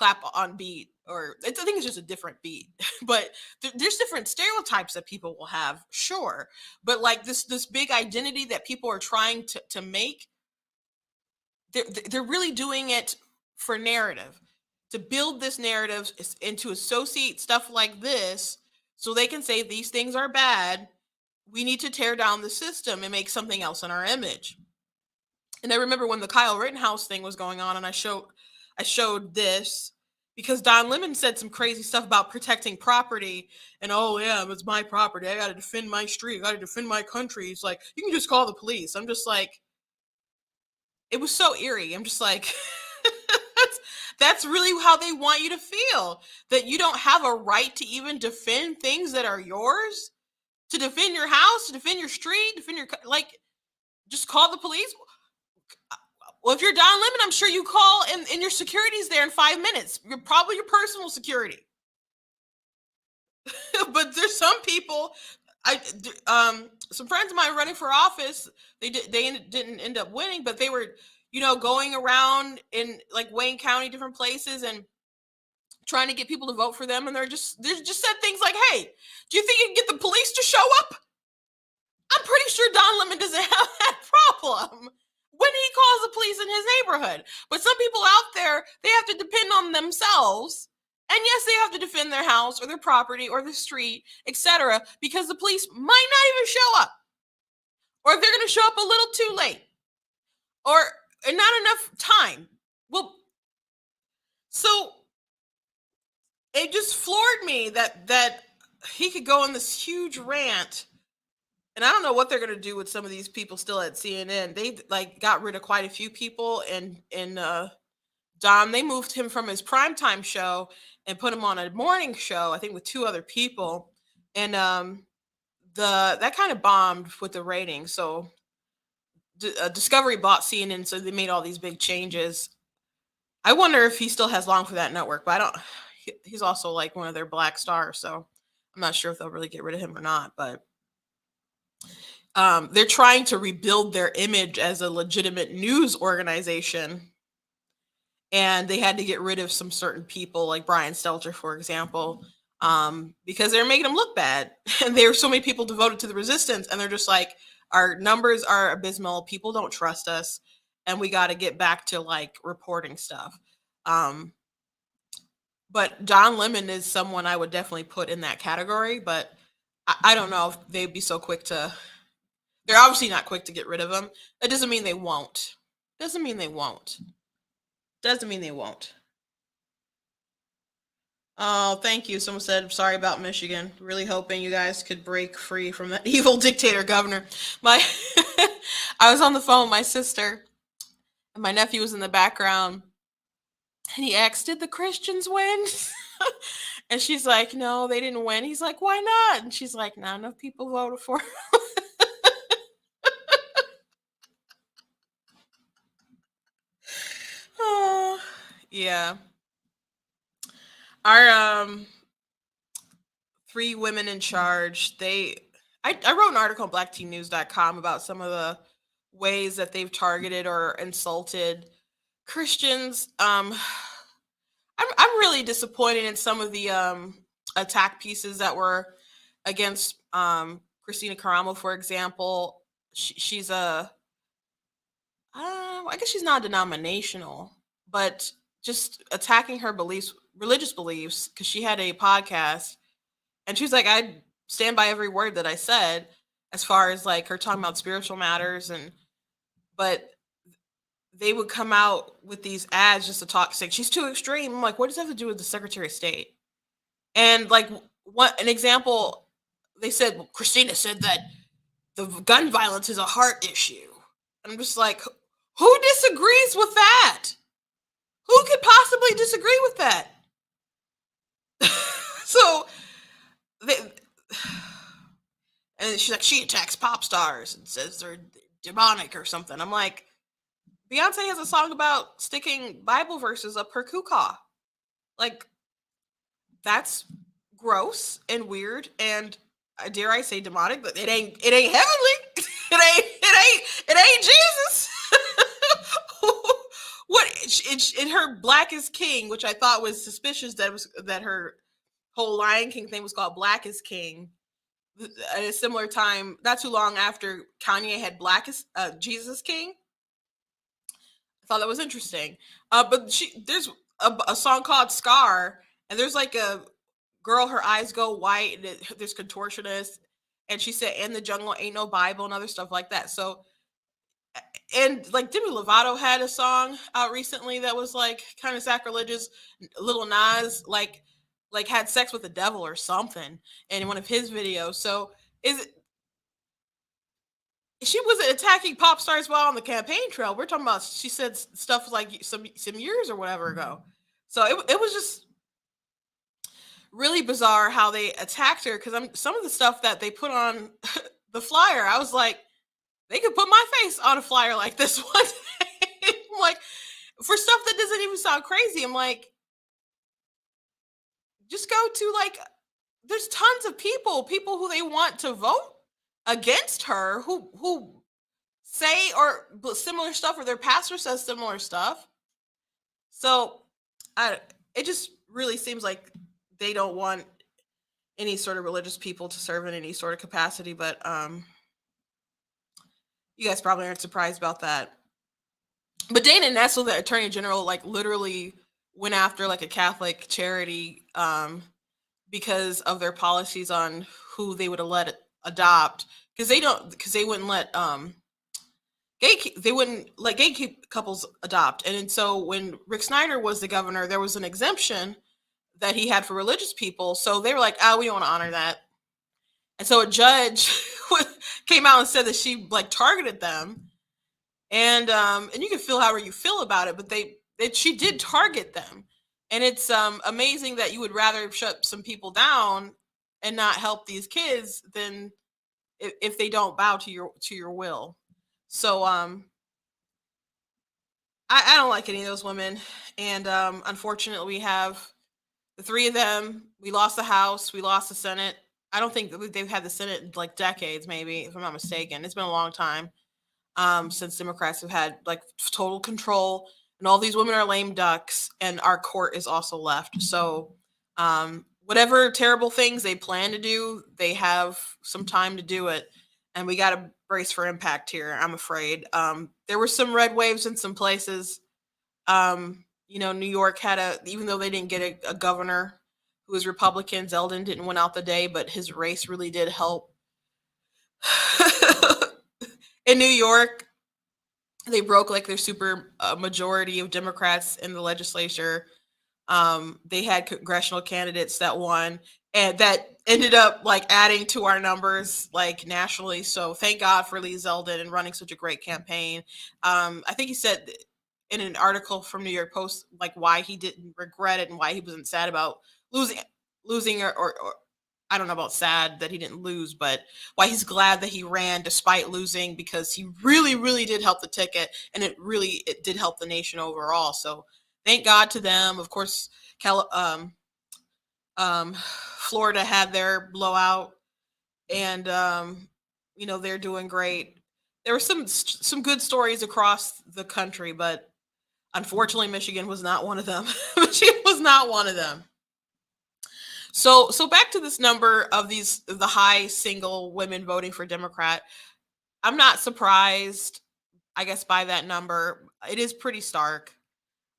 clap on beat, or I think it's just a different beat. But there's different stereotypes that people will have, sure. But like this big identity that people are trying to make, they're really doing it for narrative, to build this narrative and to associate stuff like this so they can say these things are bad. We need to tear down the system and make something else in our image. And I remember when the Kyle Rittenhouse thing was going on, and I showed this because Don Lemon said some crazy stuff about protecting property, and oh yeah, it's my property. I got to defend my street. I got to defend my country. It's like, you can just call the police. I'm just like, it was so eerie. I'm just like, that's really how they want you to feel, that you don't have a right to even defend things that are yours, to defend your house, to defend your street, defend your, like, just call the police. Well, if you're Don Lemon, I'm sure you call and your security's there in 5 minutes. You're probably your personal security. But there's some people, some friends of mine running for office, they didn't end up winning, but they were, going around in like Wayne County, different places, and trying to get people to vote for them. And they just said things like, hey, do you think you can get the police to show up? I'm pretty sure Don Lemon doesn't have that problem when he calls the police in his neighborhood. But some people out there, they have to depend on themselves. And yes, they have to defend their house or their property or the street, etc., because the police might not even show up. Or they're going to show up a little too late. Or not enough time. Well, so it just floored me that he could go on this huge rant. And I don't know what they're going to do with some of these people still at CNN. They got rid of quite a few people, and Don, they moved him from his primetime show and put him on a morning show, I think with 2 other people. And that kind of bombed with the ratings. So Discovery bought CNN, so they made all these big changes. I wonder if he still has long for that network, but he's also like one of their black stars, so I'm not sure if they'll really get rid of him or not. But they're trying to rebuild their image as a legitimate news organization, and they had to get rid of some certain people, like Brian Stelter, for example, because they're making them look bad. And there were so many people devoted to the resistance, and they're just like, our numbers are abysmal. People don't trust us, and we got to get back to like reporting stuff. But Don Lemon is someone I would definitely put in that category, but I don't know if they'd be so quick to. They're obviously not quick to get rid of him. That doesn't mean they won't. Doesn't mean they won't. Oh, thank you. Someone said, sorry about Michigan. Really hoping you guys could break free from that evil dictator governor. I was on the phone with my sister, and my nephew was in the background, and he asked, did the Christians win? And she's like, no, they didn't win. He's like, why not? And she's like, not enough people voted for him. Oh, yeah. Our 3 women in charge, I wrote an article on blackteennews.com about some of the ways that they've targeted or insulted Christians. I'm really disappointed in some of the attack pieces that were against Christina Caramo, for example. She's I guess she's not denominational, but just attacking her religious beliefs, because she had a podcast, and she's like, I stand by every word that I said, as far as like her talking about spiritual matters, but they would come out with these ads just to talk, saying she's too extreme. I'm like, what does that have to do with the Secretary of State? And like, what an example, they said, Christina said that the gun violence is a heart issue. And I'm just like, who disagrees with that? Who could possibly disagree with that? So, and she's like, she attacks pop stars and says they're demonic or something. I'm like, Beyonce has a song about sticking Bible verses up her kuka. Like, that's gross and weird, and dare I say demonic, but it ain't heavenly. It ain't Jesus. What in her Black is King, which I thought was suspicious that her whole Lion King thing was called Black is King. At a similar time, not too long after Kanye had Jesus King. I thought that was interesting. But there's a song called Scar, and there's like a girl, her eyes go white, and there's contortionist, and she said, "In the jungle ain't no Bible," and other stuff like that. So, and like Demi Lovato had a song out recently that was like kind of sacrilegious. Little Nas like had sex with the devil or something in one of his videos. So she wasn't attacking pop stars while on the campaign trail. We're talking about, she said stuff like some years or whatever ago. So it was just really bizarre how they attacked her, because some of the stuff that they put on the flyer, I was like, they could put my face on a flyer like this one day. Like, for stuff that doesn't even sound crazy, I'm like, just go to like, there's tons of people who they want to vote against her who say or similar stuff, or their pastor says similar stuff. So it just really seems like they don't want any sort of religious people to serve in any sort of capacity. But you guys probably aren't surprised about that. But Dana Nessel, the Attorney General, like literally went after like a Catholic charity because of their policies on who they would let adopt, because they wouldn't let gay couples adopt. And so when Rick Snyder was the governor, there was an exemption that he had for religious people. So they were like, we don't want to honor that. And so a judge came out and said that she like targeted them. And you can feel however you feel about it, but she did target them. And it's amazing that you would rather shut some people down and not help these kids than if they don't bow to your will. So I don't like any of those women. And unfortunately, we have the three of them. We lost the House. We lost the Senate. I don't think they've had the Senate in like decades, maybe, if I'm not mistaken. It's been a long time since Democrats have had like total control. And all these women are lame ducks, and our court is also left. So whatever terrible things they plan to do, they have some time to do it. And we got to brace for impact here, I'm afraid. There were some red waves in some places. New York had even though they didn't get a governor who was Republican, Zeldin didn't win out the day, but his race really did help. In New York, they broke like their super majority of Democrats in the legislature. They had congressional candidates that won, and that ended up like adding to our numbers like nationally. So thank God for Lee Zeldin and running such a great campaign. I think he said in an article from New York Post like why he didn't regret it and why he wasn't sad about losing or I don't know about sad that he didn't lose, but why he's glad that he ran despite losing, because he really, really did help the ticket, and it did help the nation overall. So thank God to them. Of course, Florida had their blowout, and they're doing great. There were some good stories across the country, but unfortunately, Michigan was not one of them. Michigan was not one of them. So back to this number of the high single women voting for Democrat. I'm not surprised, I guess, by that number. It is pretty stark,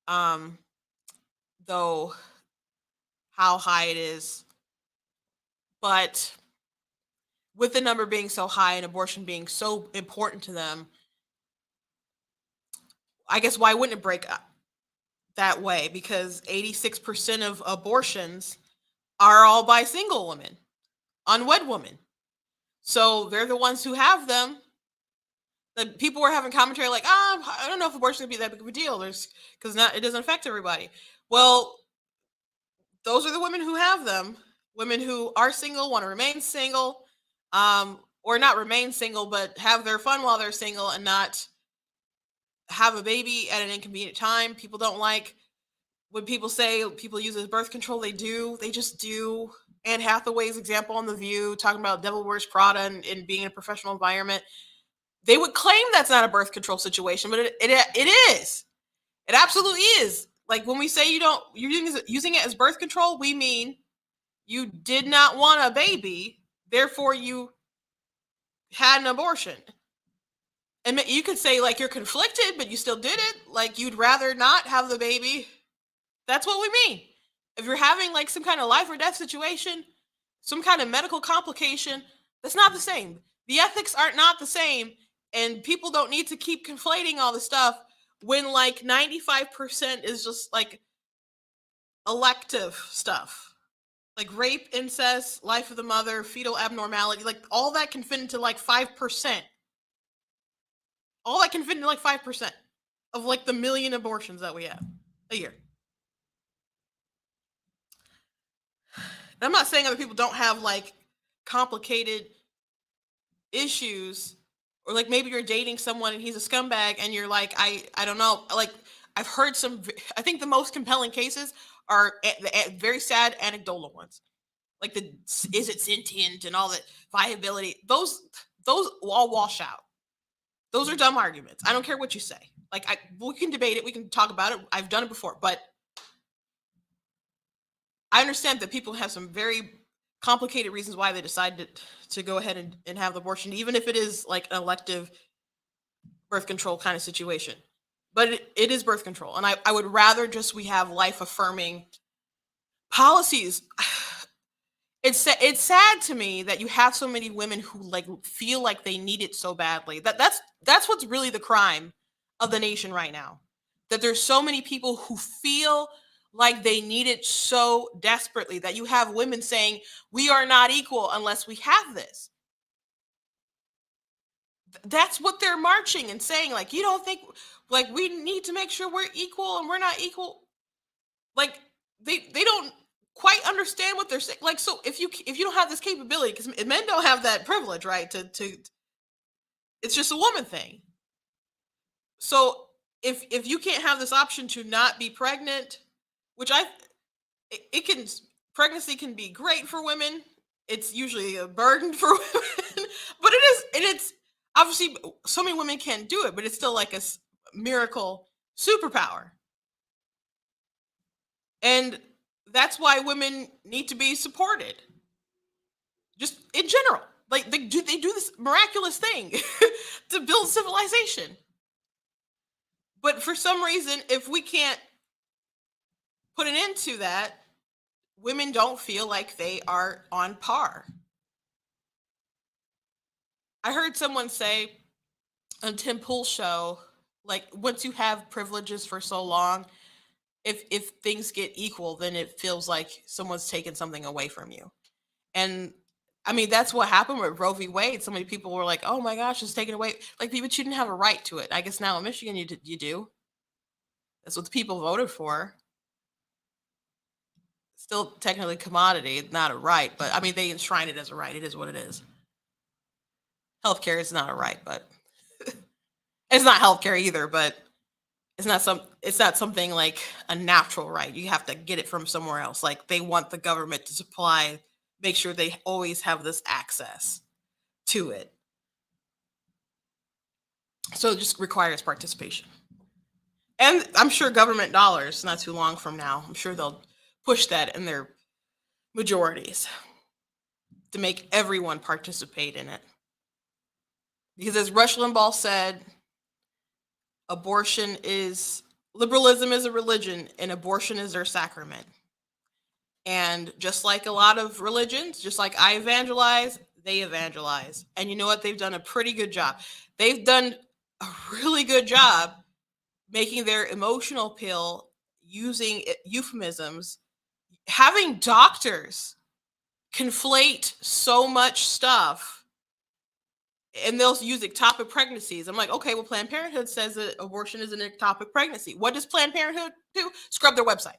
though, how high it is. But with the number being so high and abortion being so important to them, I guess why wouldn't it break up that way? Because 86% of abortions are all by single women, unwed women. So they're the ones who have them. The people were having commentary like, I don't know if abortion would be that big of a deal. Because it doesn't affect everybody. Well, those are the women who have them. Women who are single, want to remain single, or not remain single, but have their fun while they're single and not have a baby at an inconvenient time. People don't like when people say people use as birth control. They just do. Anne Hathaway's example on The View, talking about Devil Wears Prada and being in a professional environment. They would claim that's not a birth control situation, but it is. It absolutely is. Like when we say you're using it as birth control, we mean you did not want a baby, therefore you had an abortion. And you could say like you're conflicted, but you still did it. Like you'd rather not have the baby. That's what we mean. If you're having like some kind of life or death situation, some kind of medical complication, that's not the same. The ethics aren't not the same. And people don't need to keep conflating all the stuff when like 95% is just like elective stuff. Like rape, incest, life of the mother, fetal abnormality, like all that can fit into like 5%. All that can fit into like 5% of like the million abortions that we have a year. And I'm not saying other people don't have like complicated issues, or like maybe you're dating someone and he's a scumbag and you're like, I don't know. Like I've heard I think the most compelling cases are the very sad anecdotal ones. Like is it sentient and all that viability? Those all wash out. Those are dumb arguments. I don't care what you say. Like we can debate it. We can talk about it. I've done it before, but I understand that people have some very complicated reasons why they decided to go ahead and have the abortion, even if it is like an elective birth control kind of situation. But it is birth control. And I would rather just we have life affirming policies. It's sad to me that you have so many women who like feel like they need it so badly. That's what's really the crime of the nation right now. That there's so many people who feel like they need it so desperately that you have women saying, we are not equal unless we have this. That's what they're marching and saying. Like, you don't think, like, we need to make sure we're equal and we're not equal. Like, they don't quite understand what they're saying. Like, so if you don't have this capability, because men don't have that privilege, right? To it's just a woman thing. So if you can't have this option to not be pregnant, which pregnancy can be great for women. It's usually a burden for women, but it's obviously so many women can't do it, but it's still like a miracle superpower. And that's why women need to be supported. Just in general, like they do this miraculous thing to build civilization. But for some reason, if we can't put an end to that, women don't feel like they are on par. I heard someone say on Tim Pool's show, like once you have privileges for so long, if things get equal, then it feels like someone's taken something away from you. And I mean, that's what happened with Roe v. Wade. So many people were like, oh my gosh, it's taken away. Like, but you didn't have a right to it. I guess now in Michigan, you do. That's what the people voted for. Still technically commodity, not a right, but I mean, they enshrine it as a right. It is what it is. Healthcare is not a right, but it's not healthcare either, but it's not something like a natural right. You have to get it from somewhere else. Like they want the government to supply, make sure they always have this access to it. So it just requires participation. And I'm sure government dollars, not too long from now, I'm sure they'll push that in their majorities to make everyone participate in it. Because as Rush Limbaugh said, liberalism is a religion and abortion is their sacrament. And just like a lot of religions, just like I evangelize, they evangelize. And you know what? They've done a pretty good job. They've done a really good job making their emotional appeal using euphemisms, having doctors conflate so much stuff, and they'll use ectopic pregnancies. I'm like, okay, well, Planned Parenthood says that abortion is an ectopic pregnancy. What does Planned Parenthood do? Scrub their website.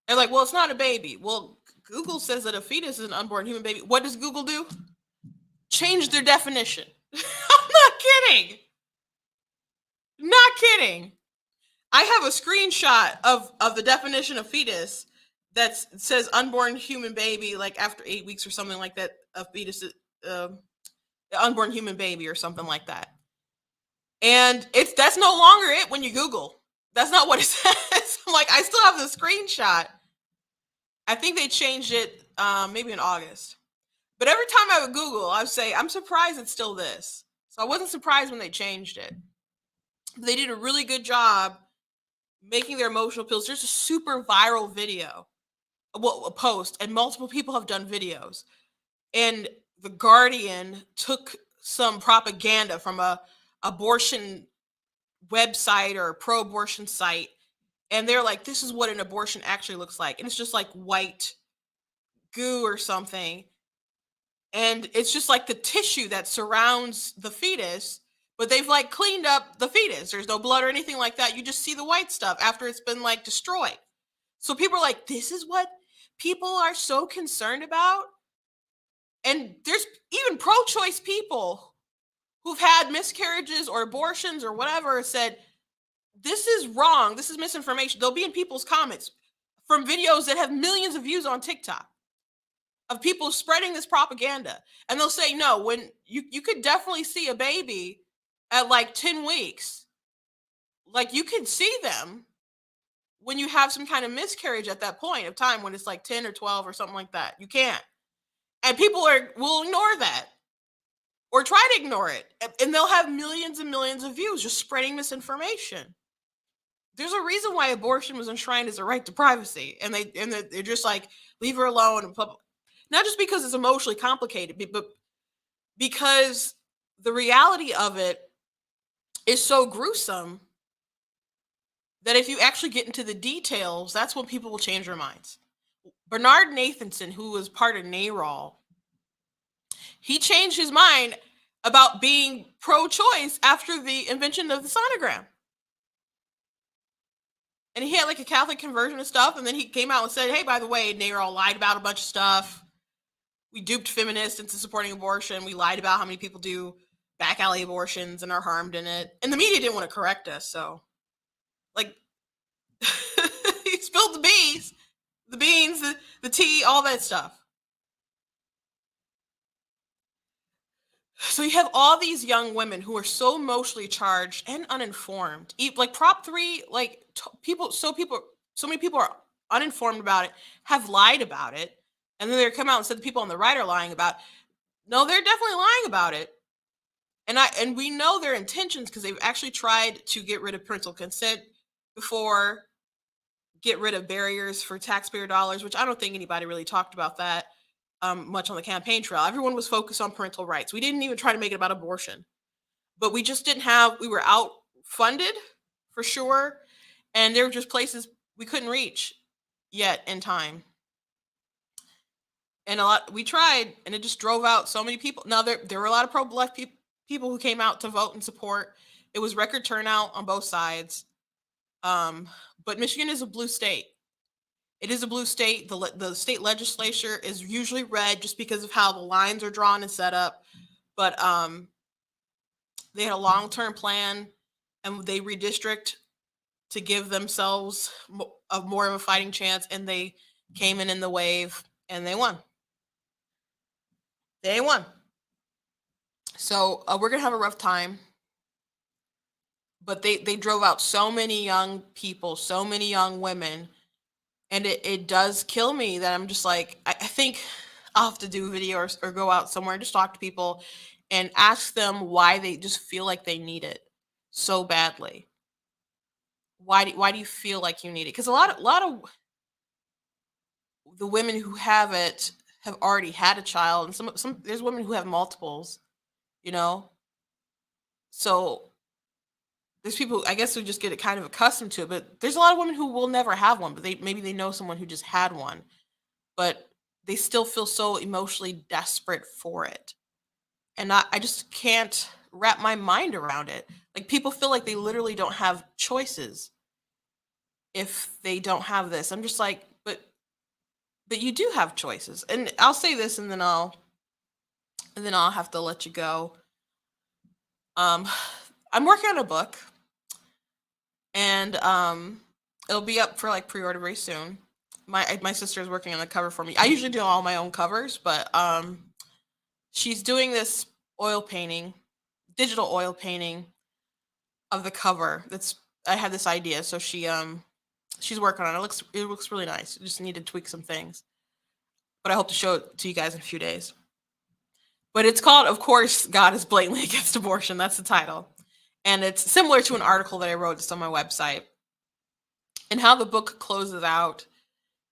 They're like, well, it's not a baby. Well, Google says that a fetus is an unborn human baby. What does Google do? Change their definition. I'm not kidding. Not kidding. I have a screenshot of the definition of fetus that says unborn human baby, like after 8 weeks or something like that, a fetus, unborn human baby or something like that. And that's no longer it when you Google. That's not what it says. I'm like, I still have the screenshot. I think they changed it maybe in August. But every time I would Google, I would say, I'm surprised it's still this. So I wasn't surprised when they changed it. They did a really good job making their emotional appeals. There's a super viral video, well, a post, and multiple people have done videos. And The Guardian took some propaganda from a abortion website or a pro-abortion site, and they're like, this is what an abortion actually looks like. And it's just like white goo or something. And it's just like the tissue that surrounds the fetus, but they've like cleaned up the fetus. There's no blood or anything like that. You just see the white stuff after it's been like destroyed. So people are like, this is what people are so concerned about. And there's even pro-choice people who've had miscarriages or abortions or whatever said, this is wrong. This is misinformation. They'll be in people's comments from videos that have millions of views on TikTok of people spreading this propaganda. And they'll say, no, when you could definitely see a baby at like 10 weeks. Like you can see them when you have some kind of miscarriage at that point of time when it's like 10 or 12 or something like that. You can't. And people will ignore that or try to ignore it. And they'll have millions and millions of views just spreading misinformation. There's a reason why abortion was enshrined as a right to privacy. And they're just like, leave her alone. And not just because it's emotionally complicated, but because the reality of it is so gruesome that if you actually get into the details, that's when people will change their minds. Bernard Nathanson, who was part of NARAL, he changed his mind about being pro-choice after the invention of the sonogram. And he had like a Catholic conversion and stuff. And then he came out and said, hey, by the way, NARAL lied about a bunch of stuff. We duped feminists into supporting abortion. We lied about how many people do back alley abortions and are harmed in it. And the media didn't want to correct us. So like he spilled the beans, the tea, all that stuff. So you have all these young women who are so emotionally charged and uninformed. Like Prop 3, like so many people are uninformed about it, have lied about it. And then they come out and said the people on the right are lying about it. No, they're definitely lying about it. And we know their intentions because they've actually tried to get rid of parental consent before, get rid of barriers for taxpayer dollars, which I don't think anybody really talked about that much on the campaign trail. Everyone was focused on parental rights. We didn't even try to make it about abortion, but we just didn't have, we were outfunded for sure. And there were just places we couldn't reach yet in time. And we tried, and it just drove out so many people. Now there were a lot of pro-black people who came out to vote and support. It was record turnout on both sides. But Michigan is a blue state. It is a blue state. The state legislature is usually red just because of how the lines are drawn and set up. But they had a long-term plan, and they redistrict to give themselves more of a fighting chance. And they came in the wave, and they won. They won. So we're gonna have a rough time. But they drove out so many young people, so many young women. And it does kill me that I'm just like, I think I'll have to do a video or go out somewhere and just talk to people and ask them why they just feel like they need it so badly. Why do you feel like you need it? Because a lot of the women who have it have already had a child, and some there's women who have multiples, you know. So there's people, I guess, who just get kind of accustomed to it, but there's a lot of women who will never have one, but maybe they know someone who just had one, but they still feel so emotionally desperate for it. And I just can't wrap my mind around it. Like, people feel like they literally don't have choices if they don't have this. I'm just like, but you do have choices. And I'll say this, and then I'll have to let you go. I'm working on a book, and it'll be up for like pre-order very soon. My sister is working on the cover for me. I usually do all my own covers, but she's doing this digital oil painting of the cover. That's I had this idea, so she's working on it. It looks really nice. Just need to tweak some things, but I hope to show it to you guys in a few days. But it's called, of course, God is blatantly against abortion. That's the title, and it's similar to an article that I wrote just on my website. And how the book closes out,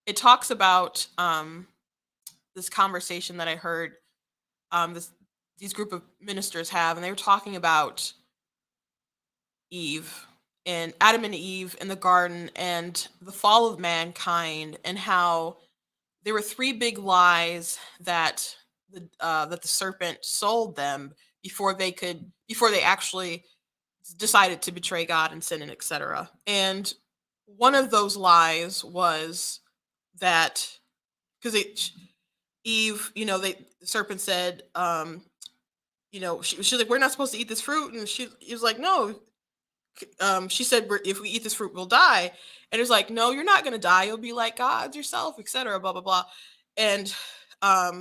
it talks about this conversation that I heard these group of ministers have, and they were talking about Eve and Adam and Eve in the garden and the fall of mankind, and how there were three big lies that the serpent sold them before they actually decided to betray God and sin and etc. And one of those lies was that because Eve, the serpent said, she's like, we're not supposed to eat this fruit, and he was like, no. She said, if we eat this fruit, we'll die. And it's like, no, you're not going to die. You'll be like God yourself, etc. Blah blah blah. And but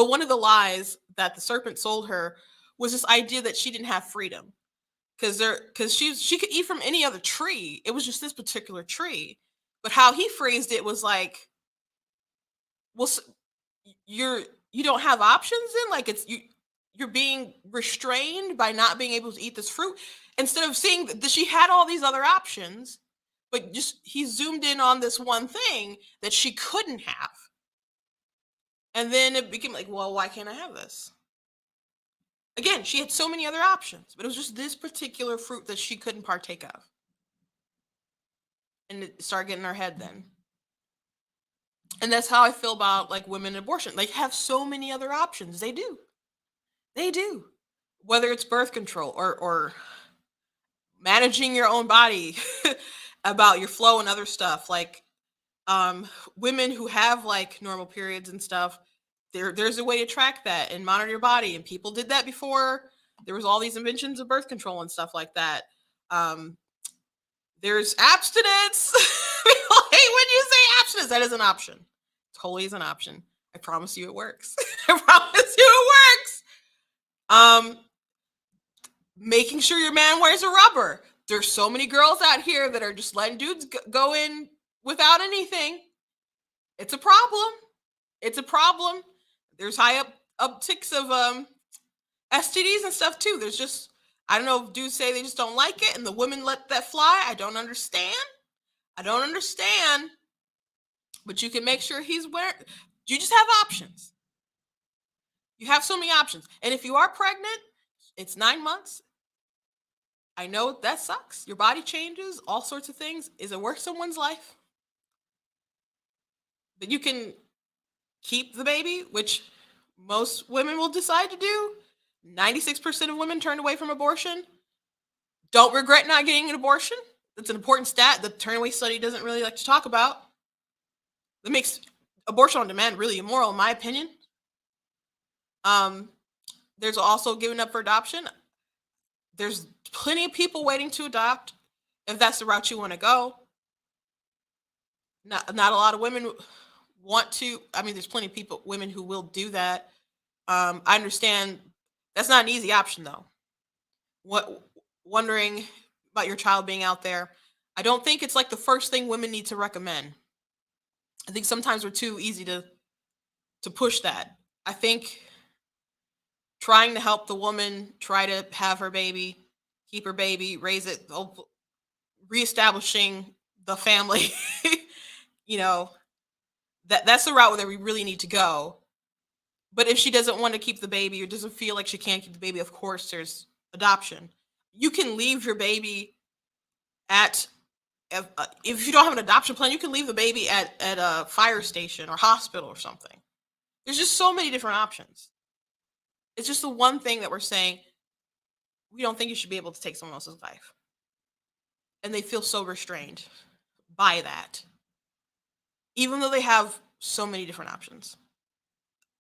one of the lies that the serpent sold her was this idea that she didn't have freedom because she could eat from any other tree. It was just this particular tree. But how he phrased it was like, well, you don't have options then, like you're being restrained by not being able to eat this fruit, instead of seeing that she had all these other options, but just he zoomed in on this one thing that she couldn't have. And then it became like, well, why can't I have this? Again, she had so many other options, but it was just this particular fruit that she couldn't partake of. And it started getting in her head then. And that's how I feel about like women in abortion. They have so many other options. They do. Whether it's birth control or managing your own body, about your flow and other stuff. Like women who have like normal periods and stuff, there's a way to track that and monitor your body. And people did that before there was all these inventions of birth control and stuff like that. There's abstinence. People hate when you say abstinence. That is an option. Totally is an option. I promise you it works. I promise you it works. Making sure your man wears a rubber. There's so many girls out here that are just letting dudes go in without anything. It's a problem. It's a problem. There's high upticks of STDs and stuff too. There's just, I don't know if dudes say they just don't like it and the women let that fly. I don't understand. But you can make sure he's wearing, you just have options. You have so many options. And if you are pregnant, it's 9 months. I know that sucks. Your body changes, all sorts of things. Is it worth someone's life? But you can keep the baby, which most women will decide to do. 96% of women turn away from abortion. Don't regret not getting an abortion. That's an important stat that the Turnaway study doesn't really like to talk about. That makes abortion on demand really immoral, in my opinion. There's also giving up for adoption. There's plenty of people waiting to adopt if that's the route you want to go. Not a lot of women want to. I mean, there's plenty of women who will do that. I understand that's not an easy option though. Wondering about your child being out there. I don't think it's like the first thing women need to recommend. I think sometimes we're too easy to push that. I think trying to help the woman try to have her baby, keep her baby, raise it, reestablishing the family, that's the route that we really need to go. But if she doesn't want to keep the baby or doesn't feel like she can't keep the baby, of course, there's adoption. You can leave your baby if you don't have an adoption plan, you can leave the baby at a fire station or hospital or something. There's just so many different options. It's just the one thing that we're saying, we don't think you should be able to take someone else's life. And they feel so restrained by that, even though they have so many different options.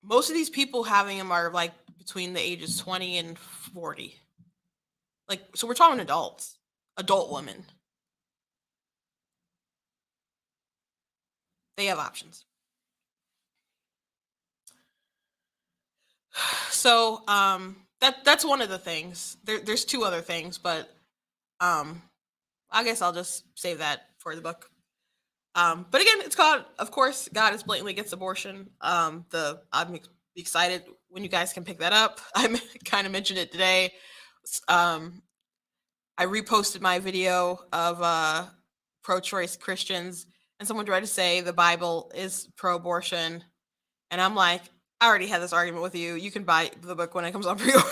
Most of these people having them are like between the ages 20 and 40. So we're talking adult women. They have options. So that's one of the things. There's two other things, but I guess I'll just save that for the book. But again, it's called, of course, God is blatantly against abortion. I'm excited when you guys can pick that up. I kind of mentioned it today. I reposted my video of pro-choice Christians, and someone tried to say the Bible is pro-abortion, and I'm like, I already had this argument with you. You can buy the book when it comes on pre-order.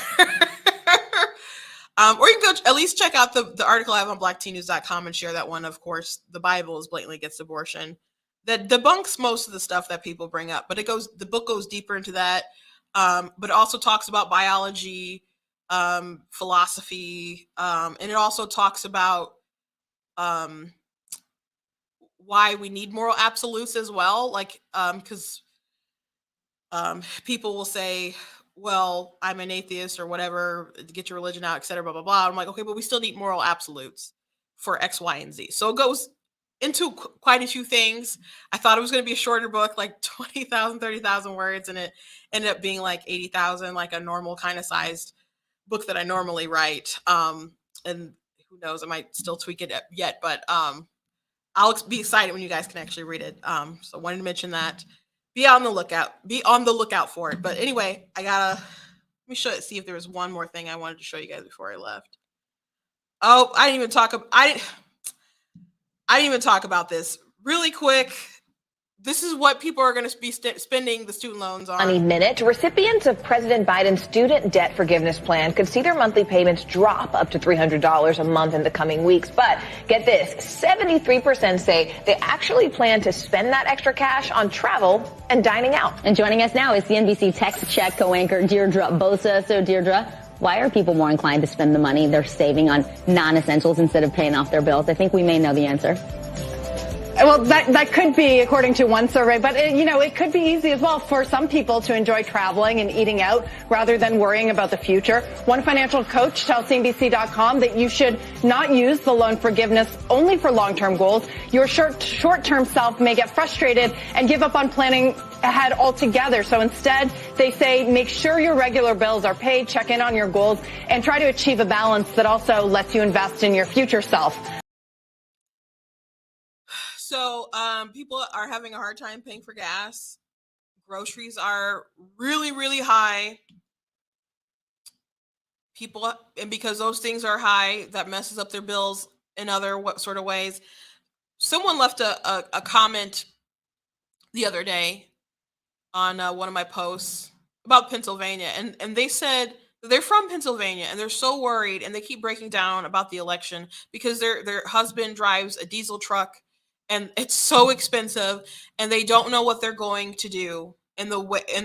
Or you can go at least check out the article I have on blacktnews.com and share that one. Of course, the Bible is blatantly against abortion. That debunks most of the stuff that people bring up, but the book goes deeper into that. But it also talks about biology, philosophy, and it also talks about why we need moral absolutes as well. Like, because people will say, well, I'm an atheist or whatever, get your religion out, etc., blah, blah, blah. I'm like, okay, but we still need moral absolutes for X, Y, and Z. So it goes into quite a few things. I thought it was going to be a shorter book, like 20,000, 30,000 words, and it ended up being like 80,000, like a normal kind of sized book that I normally write. And who knows, I might still tweak it yet, but I'll be excited when you guys can actually read it. So I wanted to mention that. Be on the lookout for it. But anyway, let me see if there was one more thing I wanted to show you guys before I left. Oh, I didn't even talk about this really quick. This is what people are going to be spending the student loans on. Money Minute. Recipients of President Biden's student debt forgiveness plan could see their monthly payments drop up to $300 a month in the coming weeks. But get this, 73% say they actually plan to spend that extra cash on travel and dining out. And joining us now is CNBC Text Check co-anchor Deirdre Bosa. So Deirdre, why are people more inclined to spend the money they're saving on non-essentials instead of paying off their bills? I think we may know the answer. Well, that could be according to one survey, but it could be easy as well for some people to enjoy traveling and eating out rather than worrying about the future. One financial coach tells CNBC.com that you should not use the loan forgiveness only for long-term goals. Your short-term self may get frustrated and give up on planning ahead altogether. So instead, they say make sure your regular bills are paid, check in on your goals, and try to achieve a balance that also lets you invest in your future self. So people are having a hard time paying for gas. Groceries are really, really high. And because those things are high, that messes up their bills in other sort of ways. Someone left a comment the other day on one of my posts about Pennsylvania, and they said they're from Pennsylvania and they're so worried, and they keep breaking down about the election because their husband drives a diesel truck. And it's so expensive, and they don't know what they're going to do in the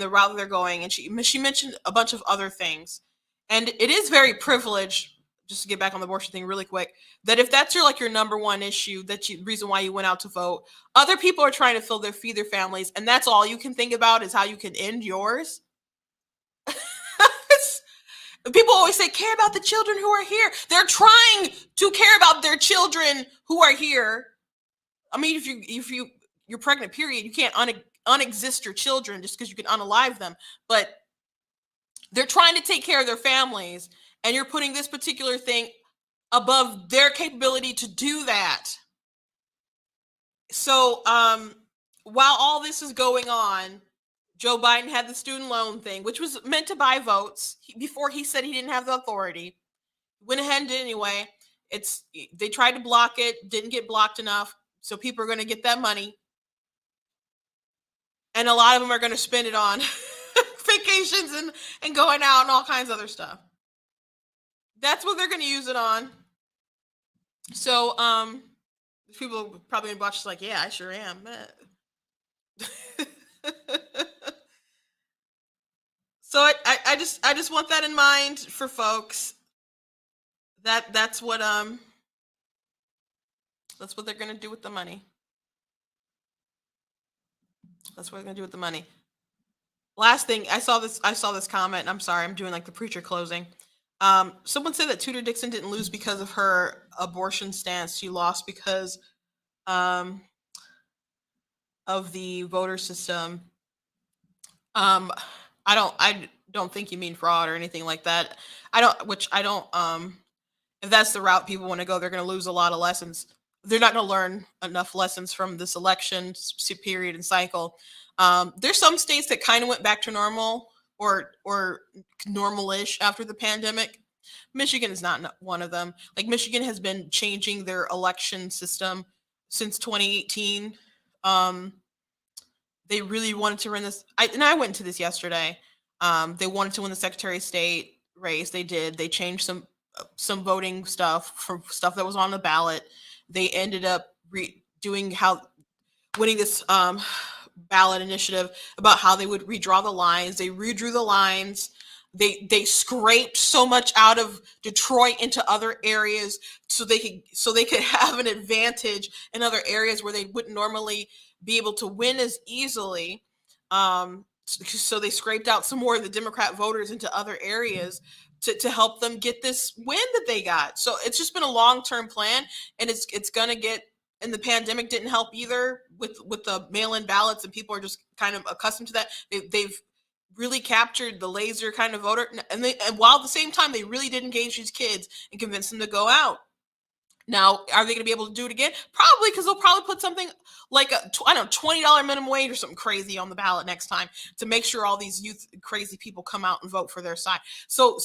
route they're going. And she mentioned a bunch of other things, and it is very privileged. Just to get back on the abortion thing really quick, that if that's your number one issue, reason why you went out to vote, other people are trying to feed their families, and that's all you can think about is how you can end yours. People always say, care about the children who are here. They're trying to care about their children who are here. I mean, if you're pregnant, period, you can't unexist your children just because you can unalive them. But they're trying to take care of their families, and you're putting this particular thing above their capability to do that. So while all this is going on, Joe Biden had the student loan thing, which was meant to buy votes. Before he said he didn't have the authority, went ahead and did anyway. They tried to block it, didn't get blocked enough. So people are going to get that money. And a lot of them are going to spend it on vacations and going out and all kinds of other stuff. That's what they're going to use it on. So people probably going to watch this like, yeah, I sure am. So I just want that in mind for folks. That's what they're going to do with the money. That's what they're going to do with the money. Last thing, I saw this comment. I'm sorry, I'm doing like the preacher closing. Someone said that Tudor Dixon didn't lose because of her abortion stance. She lost because of the voter system. I don't think you mean fraud or anything like that. I don't. And if that's the route people want to go, they're going to lose a lot of lessons. They're not going to learn enough lessons from this election period and cycle. There's some states that kind of went back to normal or normal-ish after the pandemic. Michigan is not one of them. Like, Michigan has been changing their election system since 2018. They really wanted to run this. I went to this yesterday. They wanted to win the Secretary of State race. They did. They changed some voting stuff from stuff that was on the ballot. They ended up winning this ballot initiative about how they would redraw the lines. They redrew the lines. They scraped so much out of Detroit into other areas so they could have an advantage in other areas where they wouldn't normally be able to win as easily. So they scraped out some more of the Democrat voters into other areas to help them get this win that they got. So it's just been a long-term plan, and it's going to get. And the pandemic didn't help either with the mail-in ballots, and people are just kind of accustomed to that. They've really captured the laser kind of voter, and while at the same time they really did engage these kids and convince them to go out. Now, are they going to be able to do it again? Probably, because they'll probably put something like $20 minimum wage or something crazy on the ballot next time to make sure all these youth crazy people come out and vote for their side. So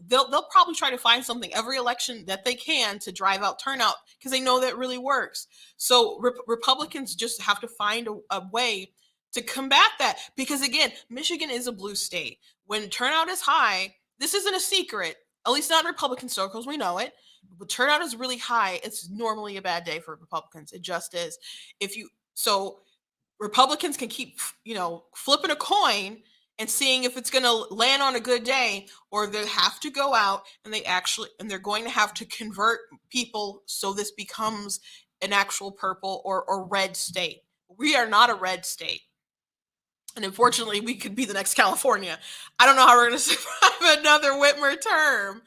they'll probably try to find something every election that they can to drive out turnout, because they know that really works. So Republicans just have to find a way to combat that, because again, Michigan is a blue state. When turnout is high, this isn't a secret, at least not in Republican circles, we know it. But turnout is really high. It's normally a bad day for Republicans. It just is. So Republicans can keep, flipping a coin and seeing if it's going to land on a good day, or they have to go out and they're going to have to convert people so this becomes an actual purple or red state. We are not a red state. And unfortunately, we could be the next California. I don't know how we're going to survive another Whitmer term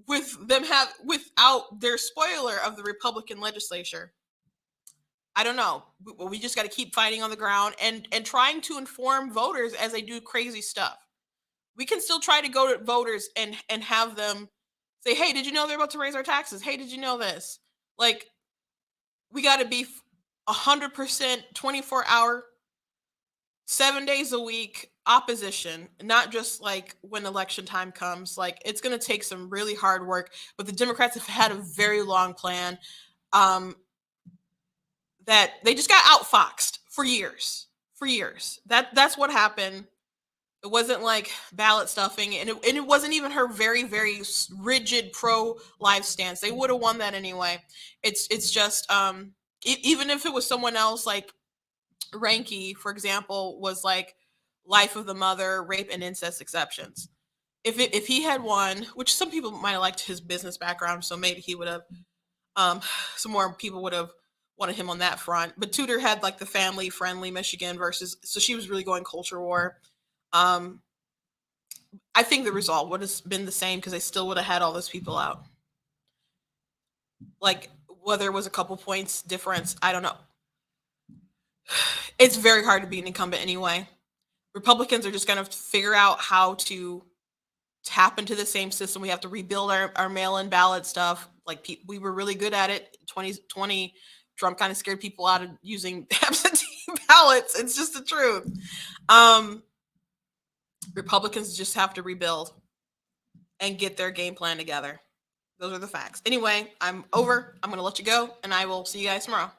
without their spoiler of the Republican legislature. I don't know. We just got to keep fighting on the ground and trying to inform voters as they do crazy stuff. We can still try to go to voters and have them say, hey, did you know they're about to raise our taxes? Hey, did you know this? Like, we got to be 100% 24-hour 7 days a week opposition, not just like when election time comes. Like, it's going to take some really hard work, but the Democrats have had a very long plan that they just got outfoxed for years. That's what happened. It wasn't like ballot stuffing, and it wasn't even her very, very rigid pro-life stance. They would have won that anyway. It's just even if it was someone else, like Ranke, for example, was like life of the mother, rape and incest exceptions. If he had won, which some people might have liked his business background, so maybe he would have, some more people would have wanted him on that front. But Tudor had like the family friendly Michigan so she was really going culture war. I think the result would have been the same, because they still would have had all those people out. Like, whether it was a couple points difference, I don't know. It's very hard to beat an incumbent anyway. Republicans are just going to figure out how to tap into the same system. We have to rebuild our mail-in ballot stuff. Like, we were really good at it. 2020, Trump kind of scared people out of using absentee ballots. It's just the truth. Republicans just have to rebuild and get their game plan together. Those are the facts. Anyway, I'm over. I'm going to let you go, and I will see you guys tomorrow.